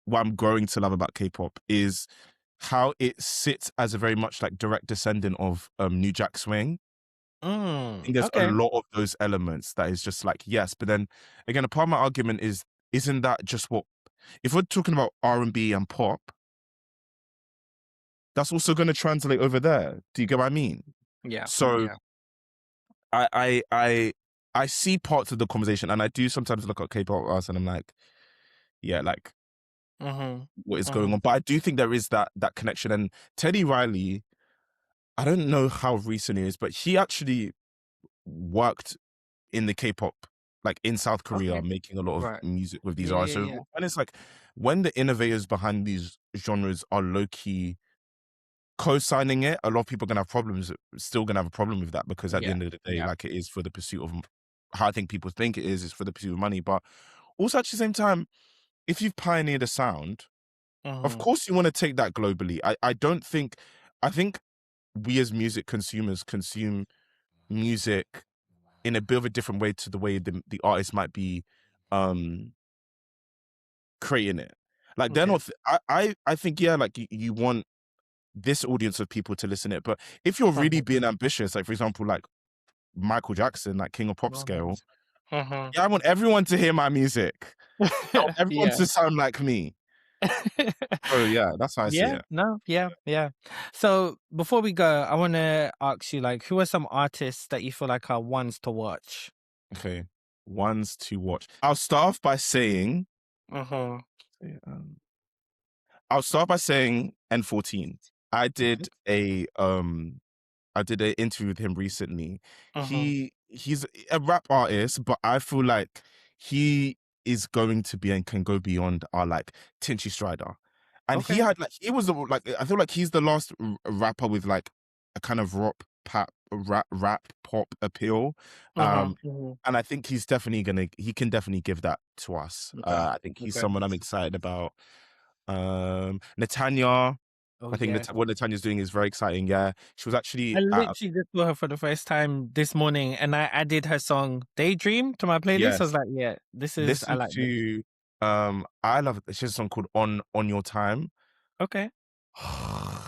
what I'm growing to love about K-pop is how it sits as a very much like direct descendant of New Jack Swing. I think there's a Okay. lot of those elements that is just like, yes, but then again, a part of my argument is, isn't that just what, if we're talking about R&B and pop, that's also going to translate over there. Do you get what I mean? Yeah. So Yeah. I, I, I, I see parts of the conversation, and I do sometimes look at K-pop artists and I'm like, yeah, like Mm-hmm. what is going Mm-hmm. on? But I do think there is that connection. And Teddy Riley, I don't know how recent it is, but he actually worked in the K-pop, like in South Korea, Okay. making a lot of Right. music with these Yeah. artists. Yeah. So Yeah. and it's like when the innovators behind these genres are low key co-signing it, a lot of people are gonna have problems. Still gonna have a problem with that because at the Yeah. end of the day, Yeah. like it is for the pursuit of how I think people think it is for the pursuit of money. But also at the same time, if you've pioneered a sound, of Mm-hmm. course you want to take that globally. I don't think I think we as music consumers consume music in a bit of a different way to the way the artist might be creating it. Like they're Okay. not I think yeah, like you want this audience of people to listen to it. But if you're really Mm-hmm. being ambitious, like for example, like Michael Jackson, like King of Pop scale, Mm-hmm. yeah, I want everyone to hear my music. I want everyone Yeah. to sound like me. So yeah, that's how I see Yeah, it. no, yeah, yeah. So before we go, I want to ask you, like, who are some artists that you feel like are ones to watch? Okay. Ones to watch. I'll start off by saying Mm-hmm. um, I'll start by saying N14. I Okay. did a I did an interview with him recently. Mm-hmm. He's a rap artist, but I feel like he is going to be and can go beyond our like Tinchy Strider. And he Okay. had like he was like I feel like he's the last rapper with like a kind of rap pop appeal. Mm-hmm. Um Mm-hmm. and I think he can definitely give that to us. Okay. I think he's Okay. someone I'm excited about. Netanya. Oh I think yeah. what Netanya's doing is very exciting. Yeah, she was actually I at literally just saw her for the first time this morning, and I added her song "Daydream" to my playlist. I was yes. like, yeah, I Listen like this. to I love it. She has a song called On Your Time. Okay.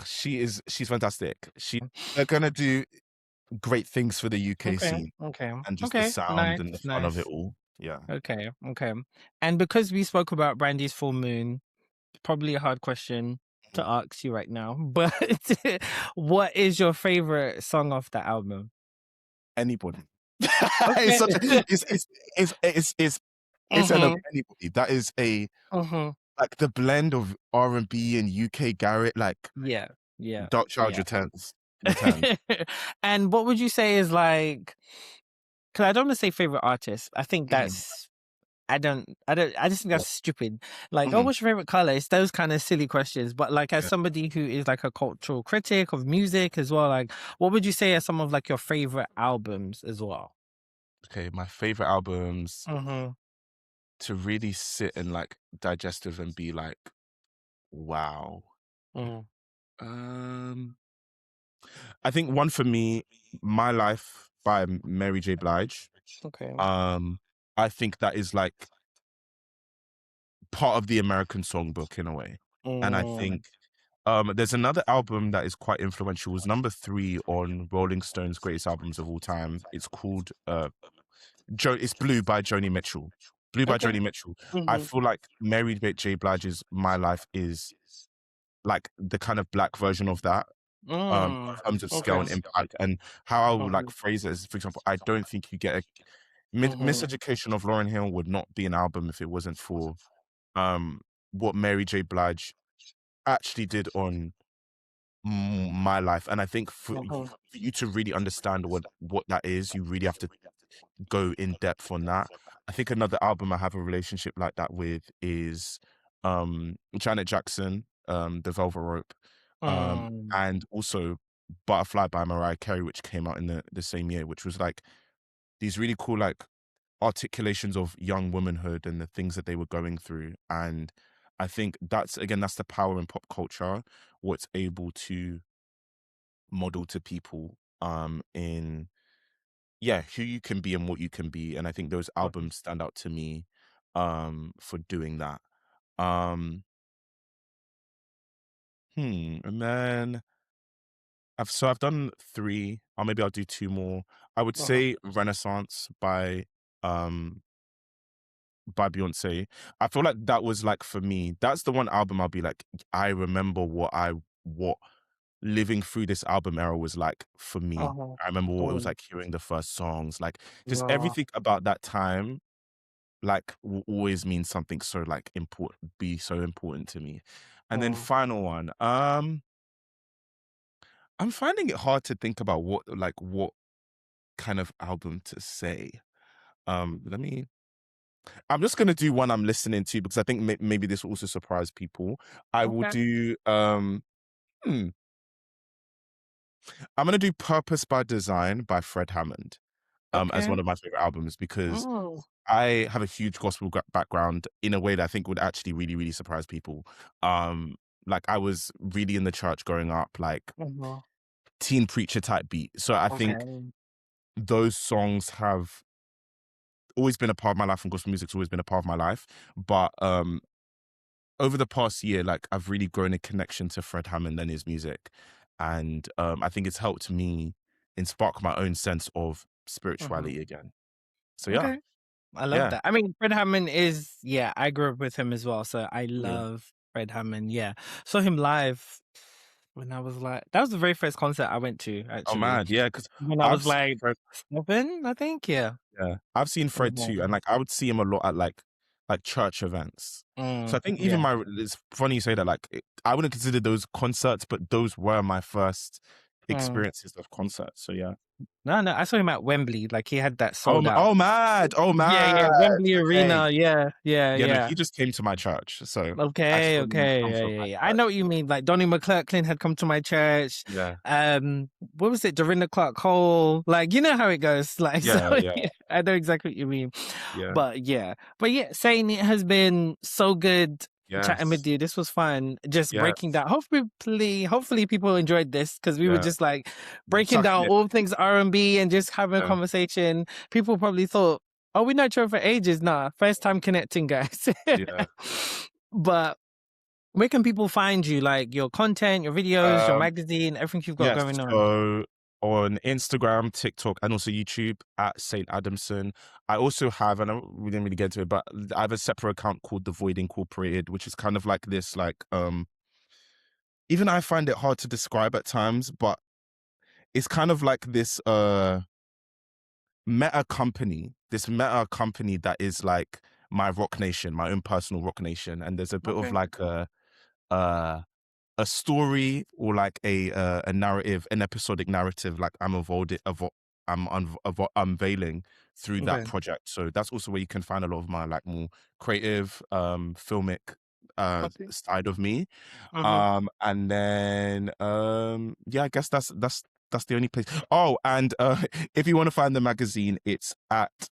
She's fantastic. They're gonna do great things for the UK Okay. scene Okay. and just the Okay. sound Nice. and the fun of it Nice. all. Yeah. Okay. Okay. And because we spoke about Brandy's full moon, probably a hard question. to ask you right now, but what is your favorite song off the album? Anybody. It's Okay. such a it's it's an Mhm, anybody. That is a mhm. like the blend of R&B and UK Garrett, like Yeah, yeah, Darkchild yeah. returns. And what would you say is like? Because I don't wanna say favorite artist. I think Mhm, that's I just think yeah, that's stupid. Like, "Oh, mhm, what's your favorite color?" It's those kind of silly questions. But, like, as yeah. somebody who is, like, a cultural critic of music as well, like, what would you say are some of, like, your favorite albums as well? Okay, my favorite albums Mhm, to really sit and like digest with and be like, wow. mhm. Um, I think one for me, My Life by Mary J. Blige. Okay. Um, I think that is like part of the American songbook in a way. And I Mm, think there's another album that is quite influential. It was number 3 on Rolling Stone's greatest albums of all time. It's called it's Blue by Joni Mitchell. Blue by okay. Joni Mitchell. I Mhm. feel like Mary J. Blige's My Life is like the kind of black version of that. Mm, In terms of scale okay. and impact, and how I would like Mhm, phrase it is, for example, I don't think you get a mhm, Miseducation of Lauryn Hill would not be an album if it wasn't for um what Mary J. Blige actually did on My Life. And I think mhm, for you to really understand what that is, you really have to go in depth on that. I think another album I have a relationship like that with is Janet Jackson, The Velvet Rope, mm, and also Butterfly by Mariah Carey, which came out in the same year, which was like these really cool like articulations of young womanhood and the things that they were going through. And I think that's the power in pop culture, what's able to model to people in yeah, who you can be and what you can be. And I think those mhm. albums stand out to me for doing that. Um and then I've done 3, or maybe I'll do 2 more. I would Uh-huh. say Renaissance by Beyonce. I feel like that was like for me, that's the one album I'll be like, I remember what living through this album era was like for me. Uh-huh. I remember what it was Mm, like hearing the first songs, like just yeah. everything about that time like will always mean something so like important be so important to me. And then Mm, final one, I'm finding it hard to think about what kind of album to say. Let me I'm just gonna do one I'm listening to because I think maybe this will also surprise people. I will okay. do hmm, I'm gonna do Purpose by Design by Fred Hammond as Okay. one of my favorite albums because Mm, I have a huge gospel background in a way that I think would actually really surprise people. Um, like I was really in the church growing up, like mhm. teen preacher type beat. So I think Okay. those songs have always been a part of my life, and gospel music's always been a part of my life. But over the past year, like I've really grown a connection to Fred Hammond and his music, and I think it's helped me and spark my own sense of Mhm. spirituality again. So yeah, Okay. I love yeah, that. I mean, Fred Hammond is, yeah, I grew up with him as well. So I yeah. love Fred Hammond. Yeah. Saw him live when I was like, that was the very first concert I went to, Oh actually. man, yeah, because When I I've was seen like Fred, 7, I think. Yeah. yeah, I've seen Fred too, and Mhm. like I would see him a lot at like church events. So I think even Yeah. it's funny you say that. Like I wouldn't consider those concerts, but those were my first Mm. experiences of concerts. So yeah. No, no, I saw him at Wembley. Like he had that sold out. Oh mad, oh Yeah, mad. yeah, Wembley Okay, Arena. Yeah, yeah, yeah, no, yeah. he just came to my church, so I Okay, saw him okay, come yeah, from yeah, my yeah. I church. know what you mean. Like Donnie McClurkin had come to my church. Yeah, What was it? Dorinda Clark Cole. Like, you know how it goes. Like, so yeah, yeah, yeah, I know exactly what you mean. yeah. But yeah, saying it has been so good chatting Yes, with you. This was fun. Just breaking yes, down. Hopefully people enjoyed this because we were yeah. just like breaking Chucking down it. all things R&B and just having a Yeah, conversation. People probably thought, oh, we know each other for ages. Nah, first time connecting, guys. yeah. But where can people find you? Like your content, your videos, your Um, magazine, everything you've got Yes, going on. so on Instagram, TikTok, and also YouTube at Saint Adamson. I also have, and we didn't really get to it, but I have a separate account called The Void Incorporated, which is kind of like this, like even I find it hard to describe at times, but it's kind of like this this meta company that is like my Rock Nation, my own personal Rock Nation. And there's a bit of Okay. like uh a story or like a narrative, an episodic narrative, like unveiling through that Okay. project. So that's also where you can find a lot of my like more creative filmic Okay. side of me. Mm-hmm. And then yeah, I guess that's the only place. Oh, and if you want to find the magazine, it's at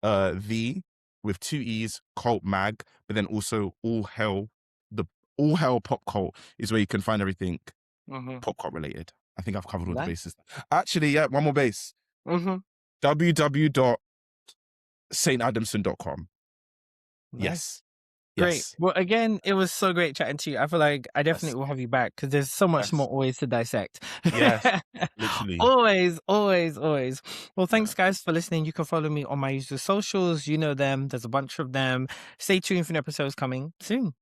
the with two E's Cult Mag, but then also All Hell Pop Cult is where you can find everything Mm-hmm. pop cult related. I think I've covered all the Nice. bases. Actually, yeah, one more base. Mm-hmm. www.saintadamson.com. Nice. Yes. Great. Yes. Well, again, it was so great chatting to you. I feel like I Yes. definitely will have you back because there's so much more Yes. always to dissect. Yes. Literally. Always, always, always. Well, Yeah. thanks, guys, for listening. You can follow me on my usual socials. You know them. There's a bunch of them. Stay tuned for new episodes coming soon.